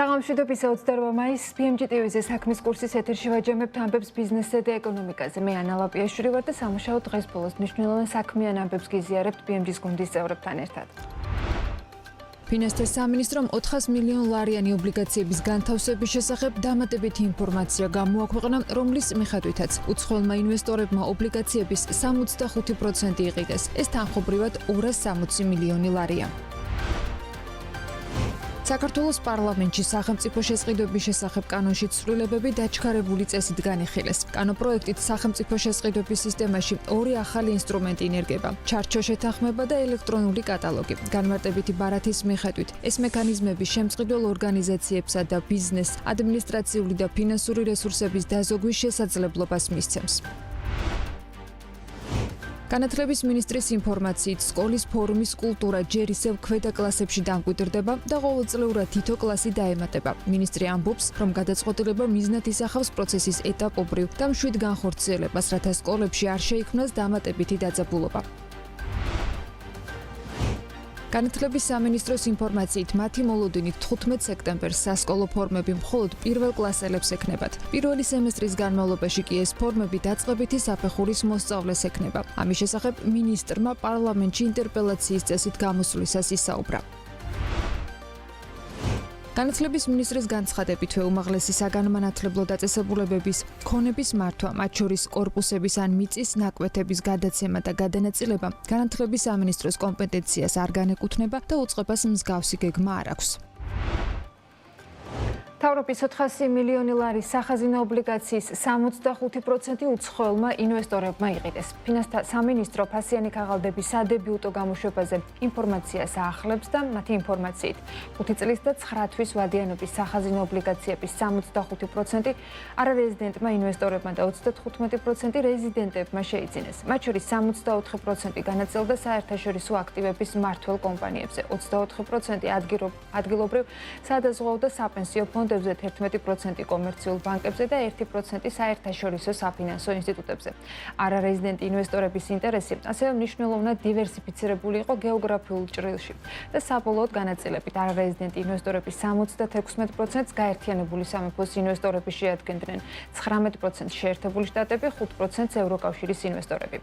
საღამოშვიდობის 28 მაისს PMG TV-ზე საქმის კურსის ეთერში ვაჯამებთ ამბებს ბიზნესზე და ეკონომიკაზე. მე ანა ლაპიაშვილი ვარ და სამუშაო დღეს ბოლოს მნიშვნელოვან საქმიან ამბებს გიზიარებთ PMG-ის გუნდის წევრებთან ერთად. ფინანსთა სამინისტრომ 400 მილიონ ლარიანი ობლიგაციების განთავსების შესახებ დამატებითი ინფორმაცია გამოაქვეყნა, რომლის მიხედვითაც უცხოელმა ინვესტორებმა ობლიგაციების 65% იყიდეს. ეს თანხობრივად 260 მილიონი ლარია. საქართველოს პარლამენტში სახელმწიფო შესყიდვების შესახებ კანონში ცვლილებები დაჩქარებული წესით განიხილეს. კანონპროექტით სახელმწიფო შესყიდვების სისტემაში ორი ახალი ინსტრუმენტი ინერგება: ჩარჩო შეთანხმება და ელექტრონული კატალოგი. განმარტებითი ბარათის მიხედვით ეს მექანიზმები შემწყიდველ ორგანიზაციებსა და ბიზნეს, ადმინისტრაციული და ფინანსური რესურსების დაზოგვის შესაძლებლობას მისცემს. განათლების მინისტრის ინფორმაციით, სკოლის ფორუმის კულტურა ჯერ ისევ ქვედა კლასებში დამკვიდრდება და ყოველწლიურად თითო კლასი დაემატება. მინისტრი ამბობს, რომ გადაწყვეტილება მიზნად ისახავს პროცესის ეტაპობრივ და მშვიდ განხორციელებას, რათა სკოლებში არ შეიქმნას დამატებითი დაძაბულობა. განათლების სამინისტროს ინფორმაციით, მათი მოლოდინით 15 სექტემბერს სასკოლო ფორმები მხოლოდ პირველ კლასელებს ექნებათ. პირველი სემესტრის განმავლობაში კი ეს ფორმები დაწყებითი საფეხურის მოსწავლეს ექნება. ამის შესახებ მინისტრმა პარლამენტში ინტერპელაციის წესით გამოსვლისას ისაუბრა. განათლების მინისტრის განცხადებითვე უმაღლესი საგანმანათლებლო დაწესებულებების ქონების მართვა, მათ შორის კორპუსების ან მიწის ნაკვეთების გადაცემა და გადანაწილება განათლების სამინისტროს კომპეტენციას არ განეკუთვნება და უწყებას მსგავსი გეგმა არ აქვს. მთავრობის 400 მილიონი ლარის სახაზინო ობლიგაციის 65% უცხოელმა ინვესტორებმა იყიდეს. ფინანსთა სამინისტრო ფასიანი ქაღალდების სადებიუტო გამოშვებაზე ინფორმაციას აახლებს და მათი ინფორმაციით 5 წლის და 9 თვის ვადიანობის სახაზინო ობლიგაციების 65% არარეზიდენტმა ინვესტორებმა და 35% რეზიდენტებმა შეიძინეს. მათ შორის 64% განაწილდა საერთაშორისო აქტივების მმართველ კომპანიებზე, 24% ადგილობრივ სადაზღვაო და საპენსიო ფონდებზე, 11% კომერციულ ბანკებზე და 1% საერთაშორისო საფინანსო ინსტიტუტებზე. არარეზიდენტი ინვესტორების ინტერესი ასევე მნიშვნელოვნად დივერსიფიცირებული იყო გეოგრაფიულ ჭრილში და საბოლოოდ განაწილებით არარეზიდენტი ინვესტორების 76%-ს გაერთიანებული სამეფოს ინვესტორები შეადგენდნენ, 19% შეერთებული შტატები, 5% ევროკავშირის ინვესტორები.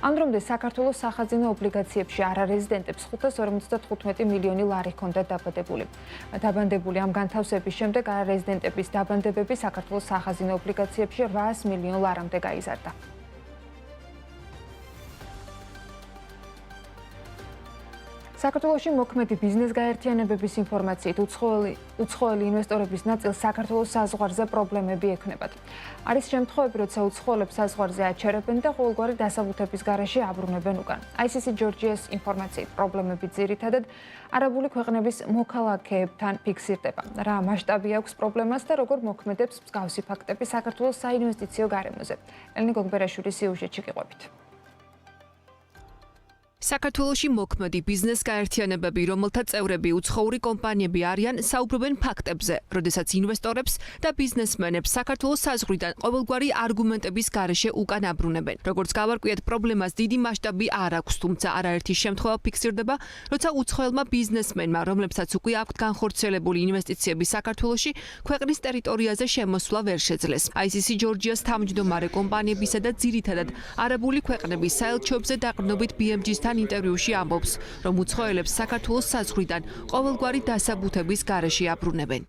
ამ დრომდე საქართველოს სახაზინო ობლიგაციებში არარეზიდენტებს 555 მილიონი ლარი ჰქონდა დაბანდებული. ამ განთავსების შემდეგ არარეზიდენტების დაბანდებები საქართველოს სახაზინო ობლიგაციებში 800 მილიონ ლარამდე გაიზარდა. საქართველოში მოქმედი ბიზნეს გაერთიანებების ინფორმაციით უცხოელი ინვესტორების ნაწილს საქართველოს საზღვარზე პრობლემები ექნებათ. არის შემთხვევები, როცა უცხოელებს საზღვარზე აჩერებენ და ყოველგვარი დასაბუთების გარეშე აბრუნებენ უკან. ICC Georgia's ინფორმაციით პრობლემები ძირითადად არაბული ქვეყნების მოქალაქეებთან ფიქსირდება. რა მასშტაბი აქვს პრობლემას და როგორ მოქმედებს მსგავსი ფაქტები საქართველოს საინვესტიციო გარემოზე. ელენე გოგბერაშვილის სიუჟეტში გიყვებით. საქართველოში მოქმედი ბიზნეს გაერთიანებები, რომელთა წევრები უცხოური კომპანიები არიან, საუბრობენ ფაქტებზე, როდესაც ინვესტორებს და ბიზნესმენებს საქართველოს საზღვრიდან ყოველგვარი არგუმენტების გარეშე უკან აბრუნებენ. როგორც გავარკვიეთ, პრობლემას დიდი მასშტაბი არ აქვს, თუმცა არაერთი შემთხვევა ფიქსირდება, როცა უცხოელმა ბიზნესმენმა, რომლებსაც უკვე აქვთ განხორციელებული ინვესტიციები საქართველოში, ქვეყნის ტერიტორიაზე შემოსვლა ვერ შეძლეს. ICC Georgia's თავმჯდომარე კომპანიებისა და ძირითადად არაბული ქვეყნების საელჩოებზე დაყრდნობით BMG-სთან ინტერვიუში ამბობს, რომ უცხოელებს საქართველოს საზღვრიდან ყოველგვარი დასაბუთების გარეშე აბრუნებენ.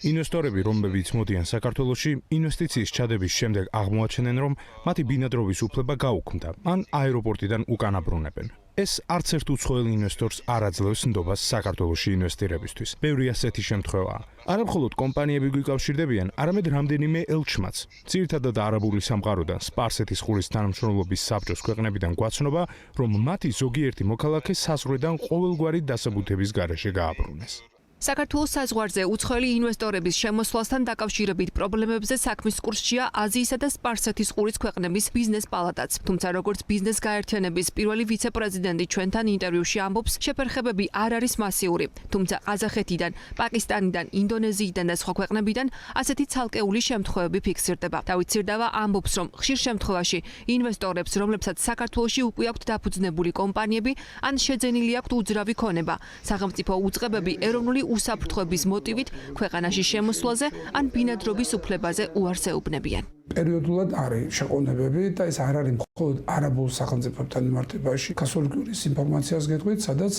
ინვესტორები, რომლებიც მოდიან საქართველოში, ინვესტიციის ჩადების შემდეგ აღმოაჩენენ, რომ მათი ბინადრობის უფლება გაუქმდა, ან აეროპორტიდან უკან აბრუნებენ. ეს არც ერთ უცხოელ ინვესტორს არ აძლევს ნდობას საქართველოში ინვესტირებისთვის. ბევრი ასეთი შემთხვევაა. არა მხოლოდ კომპანიები გვიკავშირდებიან, არამედ რამდენიმე ელჩმაც. ძირითადად არაბული სამყაროდან, სპარსეთის ყურის თანამშრომლობის საბჭოს ქვეყნებიდან გვაცნობა, რომ მათი ზოგიერთი მოქალაქე საზღვრიდან ყოველგვარი დასაბუთების გარეშე გააბრუნეს. საქართველოს საზღვარზე უცხოელი ინვესტორების შემოსვლასთან დაკავშირებით პრობლემებზე საქმის კურსშია აზიისა და სპარსეთის ყურის ქვეყნების ბიზნეს პალატაც. თუმცა როგორც ბიზნეს გაერთიანების პირველი ვიცე-პრეზიდენტი ჩვენთან ინტერვიუში ამბობს, შეფერხებები არ არის მასიური. თუმცა ყაზახეთიდან, პაკისტანიდან, ინდონეზიიდან და სხვა ქვეყნებიდან ასეთი ცალკეული შემთხვევები ფიქსირდება. დავით სირდავა ამბობს, რომ ხშირ შემთხვევაში ინვესტორებს, რომლებსაც საქართველოში უკვე აქვთ დაფუძნებული კომპანიები, ან შეძენილი აქვთ უძრავი ქონება, სახელმწიფო უწყებები, ეროვნული უსაფრთხოების მოტივით ქვეყანაში შემოსვლაზე ან ბინადრობის უფლებაზე უარს ეუბნებიან. პერიოდულად არის შეყოვნებები და ეს არ არის მხოლოდ არაბულ სახელმწიფოებთან მიმართებაში. კასოლიკურის ინფორმაციას გეტყვით, სადაც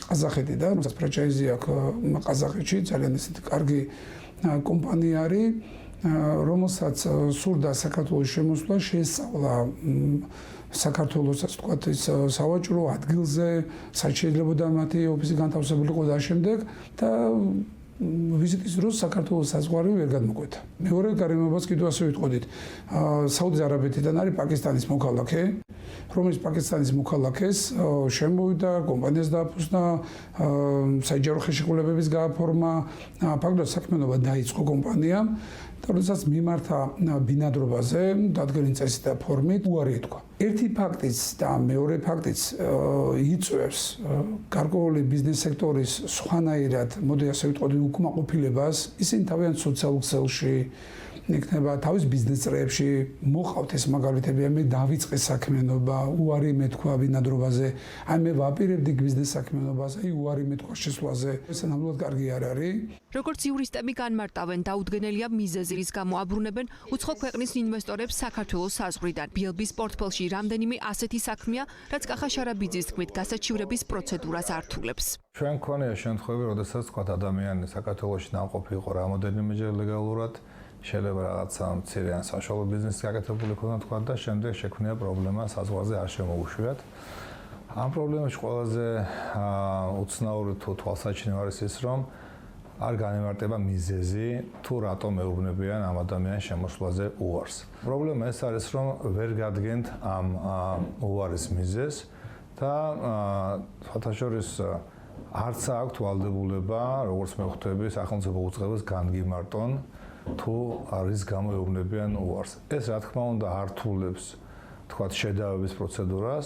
ყაზახეთიდან, რომელსაც ფრანჩაიზი აქვს ყაზახეთში, ძალიან ისეთი კარგი კომპანია არის, რომელსაც სურდა საქართველოს შემოსვლა, შეესწავლა საქართველოსაც თქვათ ის სავაჭრო ადგილზე, საჩიელებოდა მათი ოფისი განთავსებულიყო და შემდეგ და ვიზიტის დროს საქართველოს საზღვარი ვერ გადმოკვეთა. მეორე გარემოებას კიდევ ასე ვიტყოდით. საუდის არაბეთიდან არის პაკისტანის მოქალაქე, რომელიც პაკისტანის მოქალაქეს შემოვიდა, კომპანიას დააფუძნა, საჯარო ხელშეკრულებების გააფორმა, ფაქტობრივად საქმიანობა დაიწყო კომპანიამ და როდესაც მიმართა ბინადრობაზე, დადგენილი წესით და ფორმით უარი ეთქვა. ერთი ფაქტიც და მეორე ფაქტიც იწვევს გარკვეული ბიზნეს სექტორის სხვანაირად, მოდი ასე ვიტყოდი, უკმაყოფილებას, ისინი თავიანთ სოციალურ ქსელში იქნება თავის ბიზნეს წრეებში მოყავთ ეს მაგალითები, მე დავიწყე საქმიანობა, უარი მეთქვა ბინადრობაზე, მე ვაპირებდი ბიზნეს საქმიანობას, უარი მეთქვა შესვლაზე. ეს ნამდვილად კარგი არ არის. როგორც იურისტები განმარტავენ, დაუდგენელია მიზეზი, რის გამო აბრუნებენ უცხო ქვეყნის ინვესტორებს საქართველოს საზღვრიდან. BLB-ს პორტფელში რამდენიმე ასეთი საქმეა, რაც კახა შარაბიძის თქმით, გასაჩივრების პროცედურას ართულებს. ჩვენ გქონია შემთხვევები, როდესაც თქვა ადამიანი საქართველოში ნამყოფი იყო რამოდენიმეჯერ ლეგალურად, შეიძლება რაღაცა მცირე ან საშუალო ბიზნესი გაკეთებული ქონდა თქვა და შემდეგ შექმნია პრობლემა საზღვარზე არ შემოუშვიათ. ამ პრობლემაში ყველაზე უცნაური თუ თვალსაჩინო არის ის, რომ არ განემარტება მიზეზი თუ რატომ ეუბნებიან ამ ადამიანის შემოსვლაზე უარს. პრობლემა ეს არის, რომ ვერ გადგენთ ამ უარის მიზეზს და ფათაშორის არც აქვს ვალდებულება, როგორც მე ხვდები, სახელმწიფო უწყებას განგიმარტონ თუ არის გამოეუბნებიან უარს. ეს რა თქმა უნდა ართულებს თქვათ შედავების პროცედურას.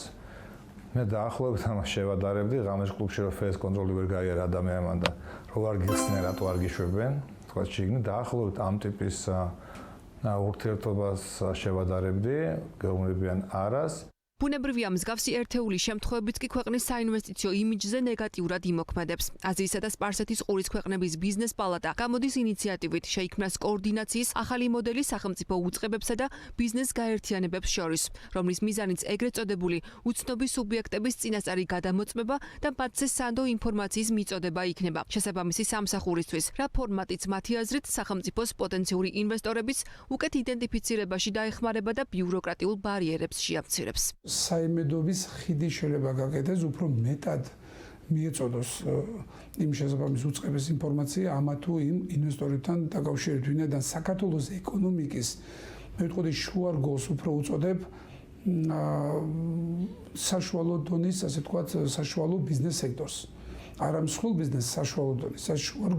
მე დაახლოებით ამას შევადარებდი ღამეს კლუბში რომ ფეს კონტროლი ვერ გაიარა ადამიანებმა და რო არ გიხსნიან რატო არ გიშვებენ თქვათ შეგნი დაახლოებით ამ ტიპის ურთიერთობას შევადარებდი გეუბნებიან არას. ბუნებრივია მსგავსი ერთეული შემთხვევებიც კი ქვეყნის საინვესტიციო იმიჯზე ნეგატიურად იმოქმედებს. აზიისა და სპარსეთის ყურის ქვეყნების ბიზნეს პალატა გამოდის ინიციატივით შეიქმნას კოორდინაციის ახალი მოდელი სახელმწიფო უწყებებსა და ბიზნეს გაერთიანებებს შორის, რომლის მიზანიც ეგრეთ წოდებული უცნობი სუბიექტების წინასწარი გადამოწმება და მათზე სანდო ინფორმაციის მიწოდება იქნება. შესაბამისი სამსახურისთვის, რა ფორმატიც მათი აზრით სახელმწიფოს პოტენციური ინვესტორების უკეთ იდენტიფიცირებაში დაეხმარება და ბიუროკრატიულ ბარიერებს შეამცირებს. საიმედოების ხიდი შეიძლება გაკეთდეს, უფრო მეტად მიეწოდოს იმ შესაბამის უწყების ინფორმაცია ამა თუ იმ ინვესტორებთან დაკავშირებით, ვინაიდან საქართველოს ეკონომიკის მე ვიტყოდი შუარგოლს უფრო უწოდებ საშუალო დონის, ასე ვთქვათ, საშუალო ბიზნეს სექტორს. არა მსხვილ ბიზნეს საშუალო დონის, საშუალო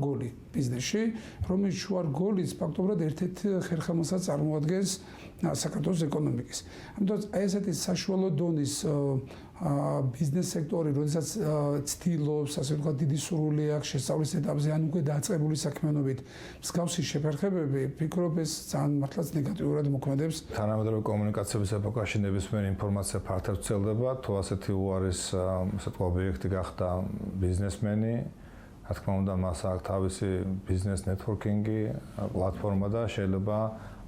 ბიზნესში, რომელიც შუარგოლის ფაქტობრივად ერთ-ერთი ხერხემალსაც წარმოადგენს საქართველოს ეკონომიკის. ამიტომ აი ესეთი საშუალო დონის ბიზნეს სექტორი, როდესაც ცდილობს, ასე ვთქვათ, დიდი სურვილი აქვს შესწავლის ეტაპზე, ან უკვე დაწყებული საქმიანობით, მსგავსი შეფერხებები, ფიქრობ ეს ძალიან მართლაც ნეგატიურად მოქმედებს. თანამედროვე კომუნიკაციების ეპოქაში ნებისმიერი ინფორმაცია ფართოდ ვრცელდება, თუ ასეთი უარის ასე თქვა ობიექტი გახდა ბიზნესმენი, რა თქმა უნდა, მას აქვს თავისი ბიზნეს ნეტვორკინგი, პლატფორმა და შეიძლება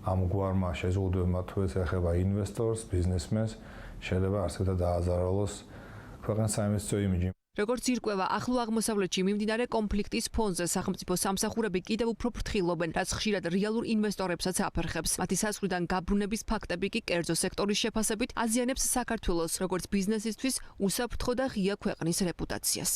ამგვარმა შეზღუდვებმა თუ ეს ეხება ინვესტორს, ბიზნესმენს, შეიძლება არსებდა დააზარალოს ქვეყნის საინვესტიციო იმიჯი. როგორც ირკვევა, ახლო აღმოსავლეთში მიმდინარე კონფლიქტის ფონზე სახელმწიფო სამსახურები კიდევ უფრო ფრთხილობენ, რაც ხშირად რეალურ ინვესტორებსაც აფერხებს. მათი საზღვრიდან გაბრუნების ფაქტები კი კერძო სექტორის შეფასებით აზიანებს საქართველოს, როგორც ბიზნესისთვის უსაფრთხო და ღია ქვეყნის რეპუტაციას.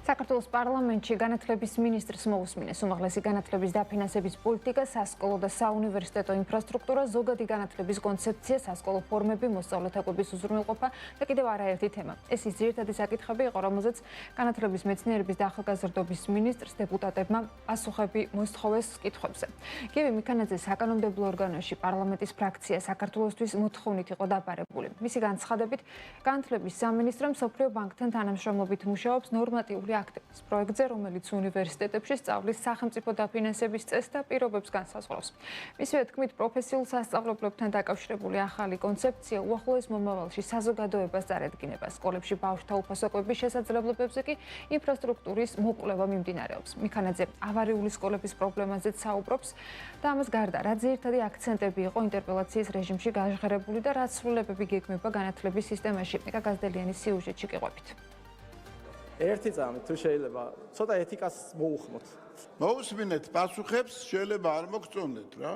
საქართველოს პარლამენტში განათლების მინისტრს მოусმინეს უმაღლესი განათლების დაფინანსების პოლიტიკა, სასკოლო და საუნივერსიტეტო ინფრასტრუქტურა, ზოგადი განათლების კონცეფცია, სასკოლო ფორმები, მოსწავლეთა კვების უზრუნველყოფა და კიდევ არაერთი თემა. ეს ის ძირითადი საკითხები იყო, რომელზეც განათლების მეცნიერების და ახალგაზრდობის მინისტრს დეპუტატებმა პასუხები მოსთხოვეს კითხვებზე. გივი მიქანაძე საკანონმდებლო ორგანოში პარლამენტის ფრაქცია საქართველოსთვის მოთხოვნით იყო დაბარებული. მისი განცხადებით, განათლების სამინისტრომ მსოფლიო ბანკთან თანამშრომლობით მუშაობს ნორმატიული აქტივის პროექტზე, რომელიც უნივერსიტეტებში სწავლის სახელმწიფო დაფინანსების წესს და პირობებს განსაზღვრავს. მისივე თქმით, პროფესიულ სასწავლებლებთან დაკავშირებული ახალი კონცეფცია უახლოეს მომავალში საზოგადოებას წარედგინება. სკოლებში ბავშვთა უფასოების შესაძლებლობებზე კი ინფრასტრუქტურის მოკვლევა მიმდინარეობს. მიქანაძე ავარიული სკოლების პრობლემაზეც საუბრობს და ამას გარდა, რა ძირითადი აქცენტები იყო ინტერპელაციის რეჟიმში გაჟღერებული და რა ცვლილებები გეგმება განათლების სისტემაში. ნიკა გაზდელიანის სიუჟეტში გიყვებით. ერთი წამით თუ შეიძლება ცოტა ეთიკას მოუხმოთ. მოусმინეთ პასუხებს, შეიძლება არ მოგწონდეთ რა.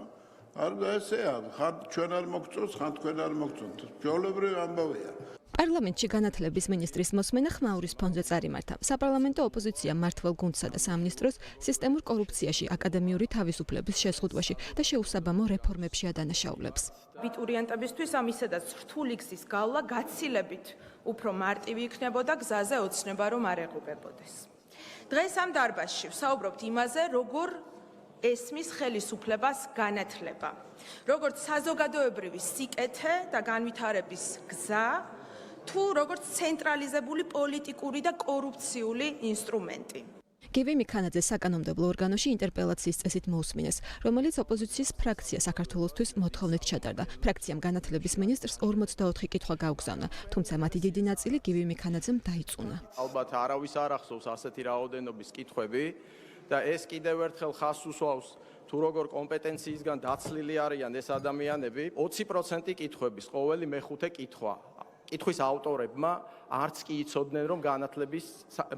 არ ესეა, ხან ჩვენ არ მოგწონს, ხან თქვენ არ მოგწონთ. ჩვეულებრივი ამბავია. პარლამენტში განათლების მინისტრის მოსმენა ხმაურის ფონზე წარიმართა. საპარლამენტო ოპოზიცია მმართველ გუნდსა და სამინისტროს სისტემურ კორუფციაში, აკადემიური თავისუფლების შეზღუდვაში და შეუსაბამო რეფორმებში ადანაშაულებს. აბიტურიენტებისთვის ამისედაც რთული გზის გავლა გაცილებით უფრო მარტივი იქნებოდა გზაზე ოცნება რომ არ ეღუპებოდეს. დღეს ამ დარბაზში ვსაუბრობთ იმაზე, როგორ ესმის ხელისუფლებას განათლება, როგორც საზოგადოებრივი სიკეთე და განვითარების გზა, თუ როგორც ცენტრალიზებული პოლიტიკური და კორუფციული ინსტრუმენტი. გივი მიქანაძე საკანონმდებლო ორგანოში ინტერპელაციის წესით მოусმინეს, რომელიც ოპოზიციის ფრაქცია საქართველოსთვის მოთხოვნით ჩატარდა. ფრაქციამ განათლების მინისტრს 44 კითხვა გაუგზავნა, თუმცა მათი დიდი ნაწილი გივი მიქანაძემ დაიწუნა. ალბათ არავის არ ახსოვს ასეთი რაოდენობის კითხვები და ეს კიდევ ერთხელ ხაზს უსვავს თუ როგორ კომპეტენციისგან დაცლილი არიან ეს ადამიანები. 20% კითხვების ყოველი მეხუთე კითხვა. კითხვის ავტორებმა არც კი იცოდნენ, რომ განათლების,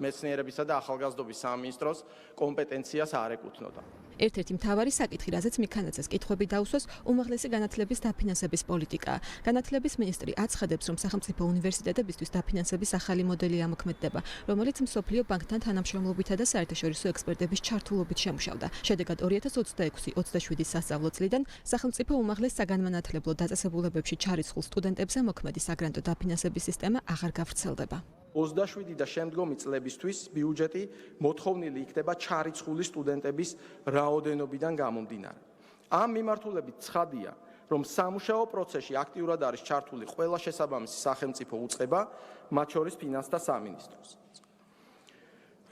მეცნიერებისა და ახალგაზრდობის სამინისტროს კომპეტენციას არ ეკუთვნოდა. ერთ-ერთი მთავარი საკითხი, რაზეც მიქანაძეს კითხვები დაუსვას, უმაღლესი განათლების დაფინანსების პოლიტიკაა. განათლების მინისტრი აცხადებს, რომ სახელმწიფო უნივერსიტეტებისთვის დაფინანსების ახალი მოდელი ამოქმედდება, რომელიც მსოფლიო ბანკთან თანამშრომლობითა და საერთაშორისო ექსპერტების ჩართულობით შემუშავდა. შედეგად 2026-27 სასწავლო წლიდან სახელმწიფო უმაღლეს საგანმანათლებლო დაწესებულებებში ჩარიცხულ სტუდენტებზე მოქმედი საგრანტო დაფინანსების სისტემა აღარ გავრცელდება. 27 და შემდგომი წლებისთვის ბიუჯეტი მოთხოვნილი იქნება ჩარიცხული სტუდენტების რაოდენობიდან გამომდინარე. ამ მიმართულებით ცხადია, რომ სამუშაო პროცესში აქტიურად არის ჩართული ყველა შესაბამისი სახელმწიფო უწყება, მათ შორის ფინანსთა სამინისტროს.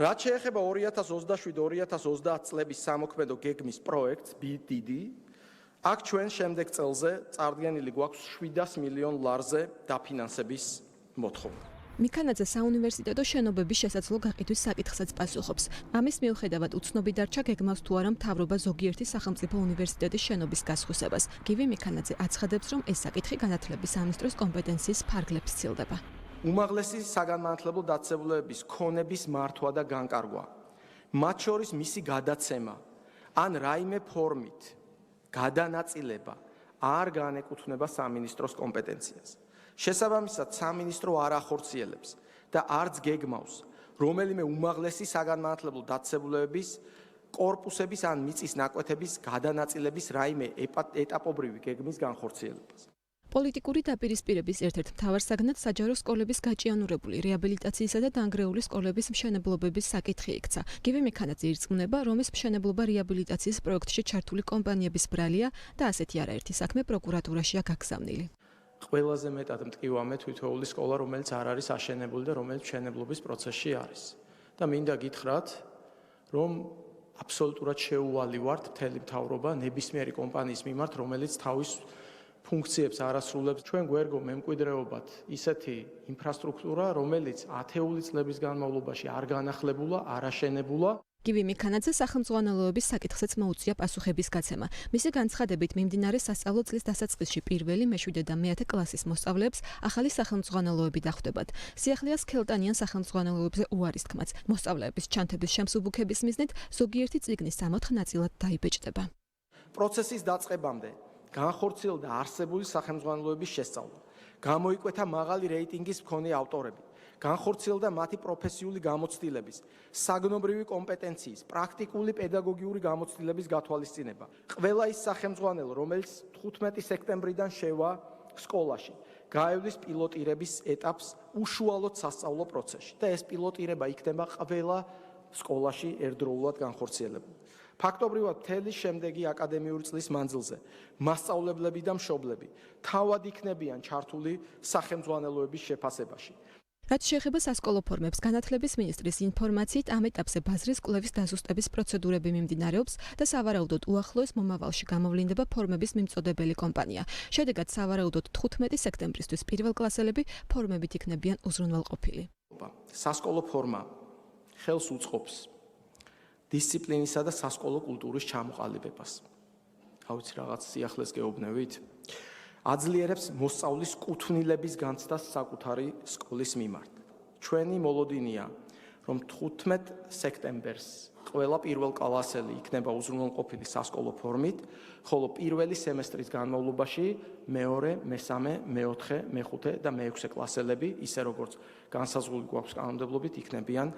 რაც შეეხება 2027-2030 წლების სამოქმედო გეგმის პროექტს BDD, აქ ჩვენ შემდეგ წელზე წარდგენილი გვაქვს 700 მილიონ ლარზე დაფინანსების მოთხოვნა. მიქანაძე საუნივერსიტეტო შენობების შესაძლო გაყიდვის საკითხსაც პასუხობს. ამის მიუხედავად უცნობი დარჩა გეგმავს თუ არა მთავრობა ზოგიერთი სახელმწიფო უნივერსიტეტის შენობის გასხვისებას. გივი მიქანაძე აცხადებს, რომ ეს საკითხი განათლების სამინისტროს კომპეტენციის ფარგლებს სცილდება. უმაღლესი საგანმანათლებლო დაწესებულებების ქონების მართვა და განკარგვა, მათ შორის მისი გადაცემა ან რაიმე ფორმით გადანაწილება არ განეკუთვნება სამინისტროს კომპეტენციას. შესაბამისად, სამინისტრო არ ახორციელებს და არც გეგმავს რომელიმე უმაღლესი საგანმანათლებლო დაწესებულებების კორპუსების ან მიწის ნაკვეთების გადანაწილების რაიმე ეტაპობრივი გეგმის განხორციელებას. პოლიტიკური დაპირისპირების ერთ-ერთ მთავარ საგნად საჯარო სკოლების გაჭიანურებული რეაბილიტაციისა და დანგრეული სკოლების მშენებლობების საკითხი იქცა. გივი მიქანაძე ირწმუნება, რომ ეს მშენებლობა რეაბილიტაციის პროექტში ჩართული კომპანიების ბრალია და ასეთი არაერთი საქმე პროკურატურაშია გაგზავნილი. ყველაზე მეტად მტკივამე თითოეული სკოლა, რომელიც არ არის აშენებული და რომელიც მშენებლობის პროცესში არის. და მინდა გითხრათ, რომ აბსოლუტურად შეუვალი ვართ მთელი მთავრობა ნებისმიერი კომპანიის მიმართ, რომელიც თავის ფუნქციებს არ ასრულებს. ჩვენ გვერგო მემკვიდრეობად ისეთი ინფრასტრუქტურა, რომელიც ათეული წლების განმავლობაში არ განახლებულა, არ აშენებულა. გივი მიქანაძე სახელმძღვანელოების საკითხსაც მოუწია პასუხების გაცემა. მისი განცხადებით, მიმდინარე სასწავლო წლის დასაწყისში პირველი, მეშვიდე და მეათე კლასის მოსწავლეებს ახალი სახელმძღვანელოები დახვდებათ. სიახლეას ქელტანიან სახელმძღვანელოებზე უარის თქმაც. მოსწავლეების ჩანთების შემსუბუქების მიზნით ზოგიერთი წიგნის 64 ნაწილად დაიბეჭდება. პროცესის დაწყებამდე განხორციელდა არსებული სახელმძღვანელოების შესწავლა. გამოიკვეთა მაღალი რეიტინგის მქონე ავტორები. განხორციელდა მათი პროფესიული გამოცდილების, საგნობრივი კომპეტენციის, პრაქტიკული პედაგოგიური გამოცდილების გათვალისწინება. ყველა ის სახელმძღვანელო, რომელიც 15 სექტემბრიდან შევა სკოლაში, გაევლის პილოტირების ეტაპს უშუალოდ სასწავლო პროცესში და ეს პილოტირება იქნება ყველა სკოლაში ერთდროულად განხორციელებული. ფაქტობრივად მთელი შემდეგი აკადემიური წლის მანძილზე მასწავლებლები და მშობლები თავად იქნებიან ჩართული სახელმძღვანელოების შეფასებაში. რაც შეეხება სასკოლო ფორმებს, განათლების მინისტრის ინფორმაციით, ამ ეტაპზე ბაზრის კვლევის დაზუსტების პროცედურები მიმდინარეობს და სავარაუდოდ უახლოეს მომავალში გამოვლინდება ფორმების მიმწოდებელი კომპანია. შედეგად სავარაუდოდ 15 სექტემბრისთვის პირველკლასელები ფორმებით იქნებიან უზრუნველყოფილი. სასკოლო ფორმა ხელს უწყობს დისციპლინისა და სასკოლო კულტურის ჩამოყალიბებას. ავიც რაღაც სიახლეს გეუბნებით. აძლიერებს მოსწავლის კუთვნილების განცდას საკუთარი სკოლის მიმართ. ჩვენი მოლოდინია, რომ 15 სექტემბერს ყველა პირველკლასელი იქნება უზრუნველყოფილი სასკოლო ფორმით, ხოლო პირველი სემესტრის განმავლობაში მეორე, მესამე, მეოთხე, მეხუთე და მეექვსე კლასელები, ისე როგორც განსაზღვრული გვაქვს კანონმდებლობით, იქნებიან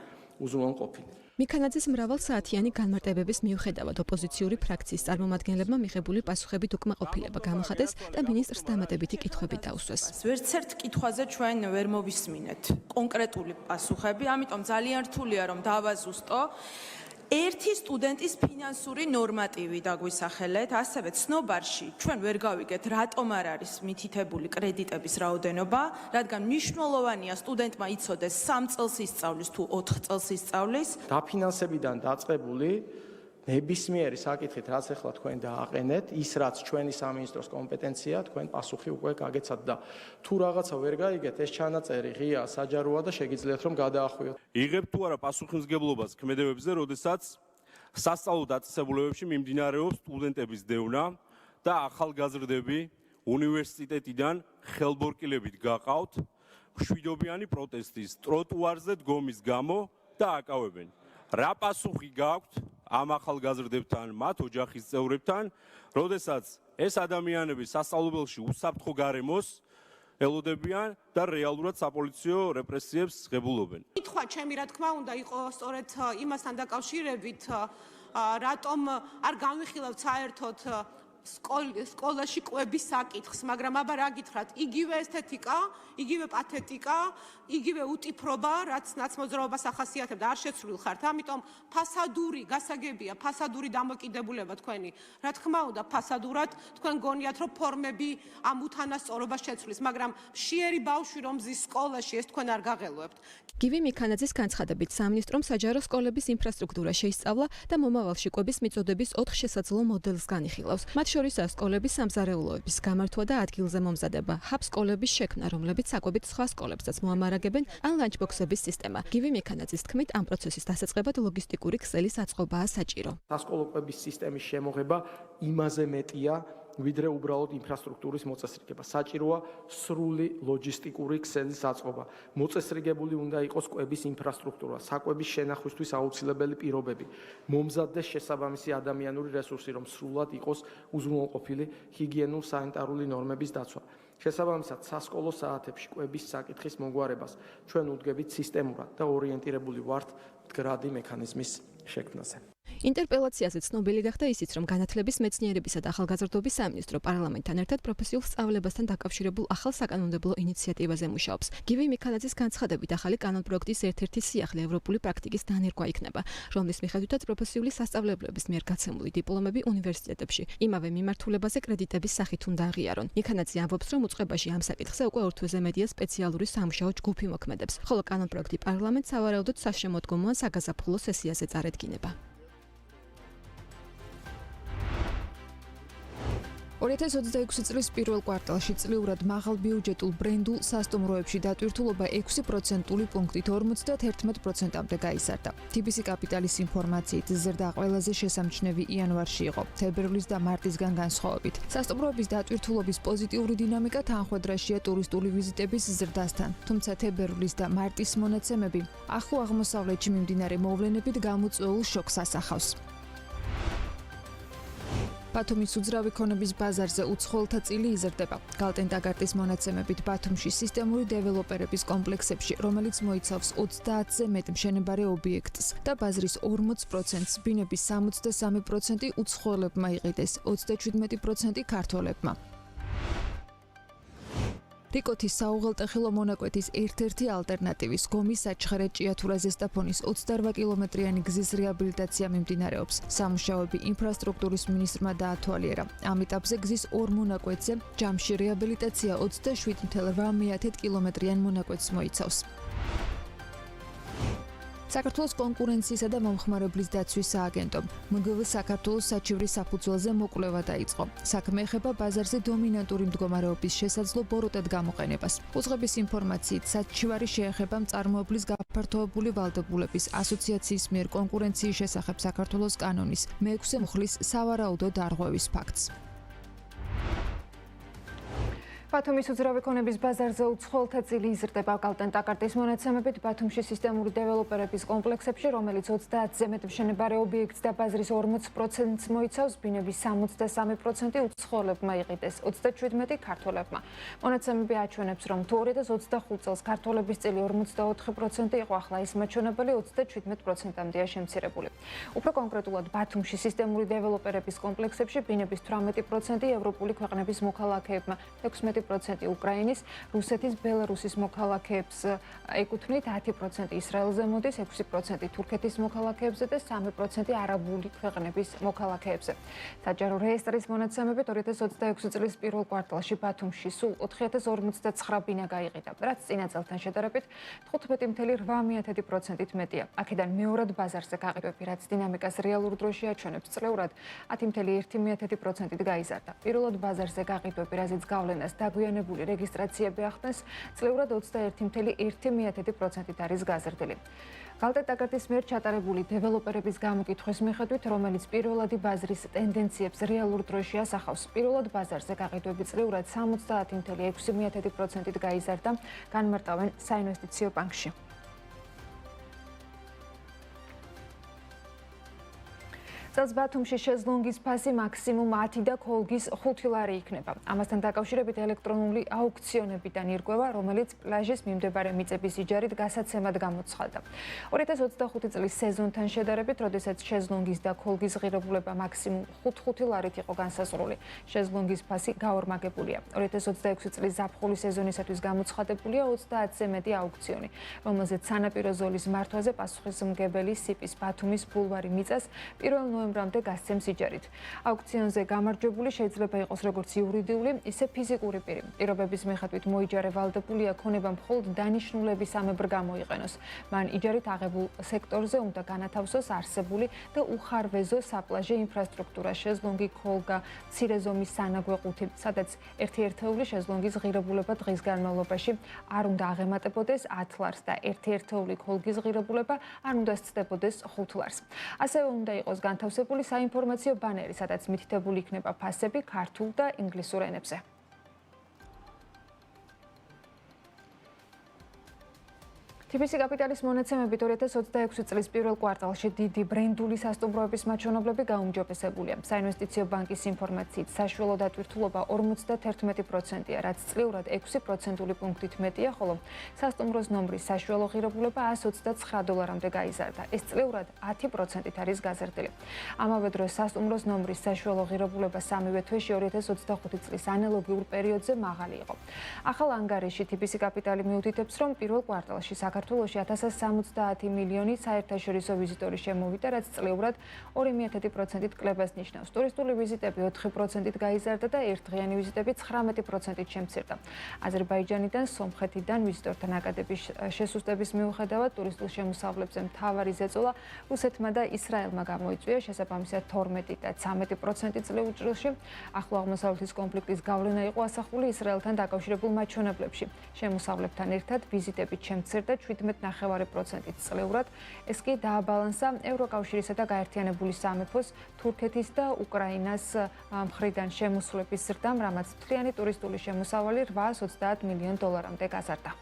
უზრუნველყოფილი. მიქანაძის მრავალსაათიანი განმარტებების მიუხედავად ოპოზიციური ფრაქციის წარმომადგენლებმა მიღებული პასუხებით უკმაყოფილება გამოხატეს და მინისტრს დამატებითი კითხვები დაუსვეს. ვერცერთ კითხვაზე ჩვენ ვერ მოვისმინეთ კონკრეტული პასუხები, ამიტომ ძალიან რთულია რომ დავაზუსტო. ერთი სტუდენტის ფინანსური ნორმატივი დაგვისახელეთ, ასევე ცნობარში ჩვენ ვერ გავიგეთ, რატომ არ არის მითითებული კრედიტების რაოდენობა, რადგან მნიშვნელოვანია სტუდენტმა იცოდეს 3 წელს ისწავლის თუ 4 წელს ისწავლის. დაფინანსებიდან დაწყებული ნებისმიერი საკითხით, რაც ახლა თქვენ დააყენეთ, ის რაც ჩვენი სამინისტროს კომპეტენცია, თქვენ პასუხი უკვე გაგეცათ და თუ რაღაცა ვერ გაიგეთ, ეს ჩანაწერი ღია, საჯაროა და შეგიძლიათ რომ გადაახვიოთ. იღებთ თუ არა პასუხისმგებლობას ქმედებებზე, როდესაც სასწავლო დაწესებულებებში მიმდინარეობს სტუდენტების დევნა და ახალგაზრდები უნივერსიტეტიდან ხელბორკილებით გაყავთ მშვიდობიანი პროტესტის ტროტუარზე დგომის გამო და აკავებენ. რა პასუხი გაქვთ ამ ახალგაზრდებთან, მათ ოჯახის წევრებთან, როდესაც ეს ადამიანები სასწავლებელში უსაფრთხო გარემოს ელოდებიან და რეალურად საპოლიციო რეპრესიებს ღებულობენ. კითხვა ჩემი რა თქმა უნდა იყო სწორედ იმასთან დაკავშირებით, რატომ არ განვიხილავთ საერთოდ სკოლაში კვების საკითხს, მაგრამ აბა რა გითხრათ, იგივე ესთეტიკა, იგივე პათეტიკა, იგივე უტიფრობა, რაც ნაცმოძრაობას ახასიათებდა, არ შეცვლილ ხართ. ამიტომ ფასადური გასაგებია, ფასადური დამოკიდებულება თქვენი. რა თქმა უნდა, ფასადურად თქვენ გონიათ, რომ ფორმები ამ უთანასწორობას შეცვლის, მაგრამ მშიერი ბავშვი რომ ზის სკოლაში, ეს თქვენ არ გაღელვებთ. გივი მიქანაძის განცხადებით, სამინისტრომ საჯარო სკოლების ინფრასტრუქტურა შეისწავლა და მომავალში კვების მიწოდების 4 შესაძლო მოდელს განიხილავს. მათ შორისაა სკოლების სამზარეულოების გამართვა და ადგილზე მომზადება, ჰაბ სკოლების შექმნა, რომლებიც საკვებით სხვა სკოლებსაც მოამარაგებენ, ან ლანჩბოქსების სისტემა. გივი მიქანაძის თქმით, ამ პროცესის დასაწყებად ლოგისტიკური ქსელის აწყობაა საჭირო. სასკოლო კვების სისტემის შემოღება იმაზე მეტია, ვიდრე უბრალოდ ინფრასტრუქტურის მოწესრიგება. საჭიროა სრული ლოჯისტიკური ქსელის აწყობა. მოწესრიგებული უნდა იყოს კვების ინფრასტრუქტურა, საკვების შენახვისთვის აუცილებელი პირობები, მომზადდეს შესაბამისი ადამიანური რესურსი, რომ სრულად იყოს უზრუნველყოფილი ჰიგიენურ-სანიტარული ნორმების დაცვა. შესაბამისად, სასკოლო საათებში კვების საკითხის მოგვარებას ჩვენ უდგებით სისტემურად და ორიენტირებული ვართ მდგრადი მექანიზმის შექმნაზე. ინტერპელაციაზე ცნობილი გახდა ისიც, რომ განათლების მეცნიერებისა და ახალგაზრდობის სამინისტრო პარლამენტთან ერთად პროფესიულ სწავლებასთან დაკავშირებულ ახალ საკანონმდებლო ინიციატივაზე მუშაობს. გივი მიქანაძის განცხადებით, ახალი კანონპროექტის ერთ-ერთი სიახლე ევროპული პრაქტიკის დანერგვა იქნება, რომლის მიხედვითაც პროფესიული სასწავლებლების მიერ გაცემული დიპლომები უნივერსიტეტებში იმავე მიმართულებაზე კრედიტების სახით უნდა აღიარონ. მიქანაძე ამბობს, რომ უწყებაში ამ საკითხზე უკვე ორ თვეზე მედია სპეციალური სამუშაო ჯგუფი მოქმედებს, ხოლო კანონპროექტი პარლამენტს სავარაუდოდ საშემოდგომო ან საგაზაფხულო სესიაზე წარედგინება. 2026 წლის პირველ კვარტალში წლიურად მაღალ ბიუჯეტულ ბრენდულ სასტუმროებში დატვირთულობა 6%-ული პუნქტით 51%-ამდე გაიზარდა. TBC კაპიტალის ინფორმაციით ზრდა ყველაზე შესამჩნევი იანვარში იყო, თებერვლის და მარტისგან განსხვავებით. სასტუმროების დატვირთულობის პოზიტიური დინამიკა თანხმედრაშია ტურისტული ვიზიტების ზრდასთან, თუმცა თებერვლის და მარტის მონაცემები ახლო აღმოსავლეთში მიმდინარე მოვლენებით გამოწვეულ შოკს ასახავს. ბათუმის უძრავი ქონების ბაზარზე უცხოელთა წილი იზრდება. გალტენ ტაგარტის მონაცემებით ბათუმში სისტემური დეველოპერების კომპლექსებში, რომელიც მოიცავს 30-ზე მეტ მშენებარე ობიექტს და ბაზრის 40%-ს ბინების 63% უცხოელებმა იყიდეს, 37% ქართველებმა. რიკოთის საუღელტეხილო მონაკვეთის ერთ-ერთი ალტერნატივის გომის საჩხერე ჭიათურა ზესტაფონის 28 კილომეტრიანი გზის რეაბილიტაცია მიმდინარეობს. სამუშაოები ინფრასტრუქტურის მინისტრმა დაათვალიერა. ამ ეტაპზე გზის ორ მონაკვეთზე ჯამში რეაბილიტაცია 27,8 კილომეტრიან მონაკვეთს მოიცავს. საქართველოს კონკურენციისა და მომხმარებლის დაცვის სააგენტომ MGV საქართველოს საჩივრის საფუძველზე მოკვლევა დაიწყო. საქმე ეხება ბაზარზე დომინანტური მდგომარეობის შესაძლო ბოროტად გამოყენებას. უძღების ინფორმაციით, საჩივარი შეეხება მწარმოებლის გაფართოებული ვალდებულების ასოციაციის მიერ კონკურენციის შესახებ საქართველოს კანონის მე-6 მუხლის სავარაუდო დარღვევის ფაქტს. ბათუმის უძრავი ქონების ბაზარზე უცხოელთა წილი იზრდება. კალტენ ტაკარტის მონაცემებით ბათუმში სისტემური დეველოპერების კომპლექსებში, რომელიც 30-ზე მეტ მშენებარე ობიექტს და ბაზრის 40%-ს მოიცავს, ბინების 63% უცხოელებმა იყიდეს, 37% ქართველებმა. მონაცემები აჩვენებს, რომ თუ 2025 წელს ქართველების წილი 44% იყო, ახლა ის მაჩვენებელი 37%-მდეა შემცირებული. უფრო კონკრეტულად, ბათუმში სისტემური დეველოპერების კომპლექსებში ბინების 18% ევროპული ქვეყნების მოქალაქეებმა, 16% უკრაინის, რუსეთის, ბელარუსის მოქალაქეებს ეკუთვნით, 10% ისრაელზე მოდის, 6% თურქეთის მოქალაქეებზე და 3% არაბული ქვეყნების მოქალაქეებზე. საჯარო რეესტრის მონაცემებით 2026 წლის პირველ კვარტალში ბათუმში სულ 4059 ბინა გაიყიდა, რაც წინა წელთან შედარებით 15.8%-ით მეტია. აქედან მეორად ბაზარზე გაყიდვები, რაც დინამიკას რეალურ დროში აჩვენებს, წლეურად 10.1%-ით გაიზარდა. პირველად ბაზარზე გაყიდვები, რაზეც გავლენას დაგვიანებული რეგისტრაციები ახდენს, წლეურად 21.1%-ით არის გაზრდილი. კალტენ ტაკარტის მიერ ჩატარებული დეველოპერების გამოკითხვის მიხედვით, რომელიც პირველადი ბაზრის ტენდენციებს რეალურ დროში ასახავს, პირველად ბაზარზე გაყიდვები წლეურად 70.6%-ით გაიზარდა, განმარტავენ საინვესტიციო ბანკში. წელს ბათუმში შეზლონგის ფასი მაქსიმუმ 10 და ქოლგის 5 ლარი იქნება. ამასთან დაკავშირებით ელექტრონული აუქციონებიდან ირკვევა, რომელიც პლაჟის მიმდებარე მიწების იჯარით გასაცემად გამოცხადდა. 2025 წლის სეზონთან შედარებით, როდესაც შეზლონგის და ქოლგის ღირებულება მაქსიმუმ 5 ლარით იყო განსაზღვრული, შეზლონგის ფასი გაორმაგებულია. 2026 წლის ზაფხულის სეზონისათვის გამოცხადებულია 30-ზე მეტი აუქციონი, რომელზეც სანაპირო ზოლის მართვაზე პასუხისმგებელი სიპის ბათუმის ბულვარი მიწას 1 ნოემბრამდე გასცემს იჯარით. აუქციონზე გამარჯვებული შეიძლება იყოს როგორც იურიდიული, ისე ფიზიკური პირი. პირობების მიხედვით მოიჯარე ვალდებულია ქონება მხოლოდ დანიშნულებისამებრ გამოიყენოს. მან იჯარით აღებულ სექტორზე უნდა განათავსოს არსებული და უხარვეზო საპლაჟე ინფრასტრუქტურა, შეზლონგი, ქოლგა, მცირე ზომის სანაგვეყუთი, სადაც ერთი ერთეული შეზლონგის ღირებულება დღის განმავლობაში არ უნდა აღემატებოდეს 10 ლარს და ერთი ერთეული ქოლგის ღირებულება არ უნდა სცდებოდეს 5 ლარს. ასევე უნდა იყოს განთავსებული საინფორმაციო ბანერი, სადაც მითითებული იქნება ფასები ქართულ და ინგლისურ ენებზე. TBC კაპიტალის მონაცემებით 2026 წლის პირველ კვარტალში დიდი ბრენდული სასტუმროების მაჩვენებლები გაუმჯობესებულია. საინვესტიციო ბანკის ინფორმაციით, საშუალო დატვირთულობა 51%-ია, რაც წლიურად 6%-ული პუნქტით მეტია, ხოლო სასტუმროს ნომრის საშუალო ღირებულება $129-მდე გაიზარდა. ეს წლიურად 10%-ით არის გაზრდილი. ამავე დროს სასტუმროს ნომრის საშუალო ღირებულება სამივე თვეში 2025 წლის ანალოგიურ პერიოდზე მაღალი იყო. ახალ ანგარიში TBC კაპიტალი მიუთითებს, რომ პირველ კვარტალში საქართველოში 1070 მილიონი საერთაშორისო ვიზიტორი შემოვიდა, რაც წლიურად 2.1%-ით კლებას ნიშნავს. ტურისტული ვიზიტები 4%-ით გაიზარდა და ერთდღიანი ვიზიტები 19%-ით შემცირდა. აზერბაიჯანიდან, სომხეთიდან ვიზიტორთა ნაკადების შესუსტების მიუხედავად ტურისტულ შემოსავლებზე მთავარი ზეწოლა რუსეთმა და ისრაელმა გამოიწვია, შესაბამისად 12 და 13% წლეულ ჭრილში. ახლო აღმოსავლეთის კონფლიქტის გავლენა იყო ასახული ისრაელთან დაკავშირებულ მაჩვენებლებში. შემოსავლებთან ერთად ვიზიტებით შემცირდა 17.9%-ით წლეურად. ეს კი დააბალანსა ევროკავშირისა და გაერთიანებული სამეფოს, თურქეთის და უკრაინას მხრიდან შემოსვლების ზრდამ, რამაც მთლიანი ტურისტული შემოსავალი $830 მილიონამდე გაზარდა.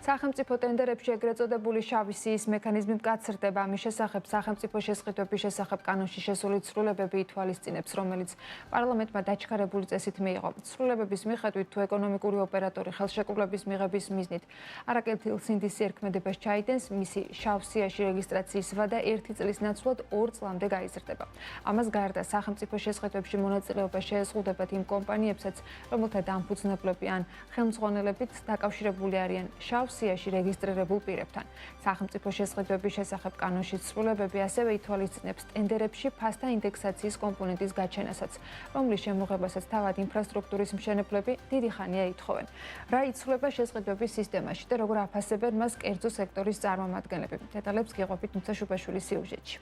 სახელმწიფო ტენდერებში ეგრეთ წოდებული შავი სიის მექანიზმი მკაცრდება. ამის შესახებ სახელმწიფო შესყიდვების შესახებ კანონში შესული ცვლილებები ითვალისწინებს, რომელიც პარლამენტმა დაჩქარებული წესით მიიღო. ცვლილებების მიხედვით, თუ ეკონომიკური ოპერატორი ხელშეკრულების მიღების მიზნით არაკეთილსინდის ერქმედებას ჩაიდენს, მისი შავ სიაში რეგისტრაციის ვადა 1 წლის ნაცვლად 2 წლამდე გაიზრდება. ამას გარდა სახელმწიფო შესყიდვებში მონაწილეობა შეეზღუდებათ იმ კომპანიებსაც, რომელთა დამფუძნებლები ან ხელმძღვანელებით დაკავშირებული არიან შავ შავ-სიაში რეგისტრირებულ პირებთან. სახელმწიფო შესყიდვების შესახებ კანონში ცვლილებები ასევე ითვალისწინებს ტენდერებში ფასთა ინდექსაციის კომპონენტის გაჩენასაც, რომლის შემოღებასაც თავად ინფრასტრუქტურის მშენებლები დიდი ხანია ითხოვენ. რა იცვლება შესყიდვების სისტემაში და როგორ აფასებენ მას კერძო სექტორის წარმომადგენლები? დეტალებს გიყვებით ნუცა შუბაშვილის სიუჟეტში.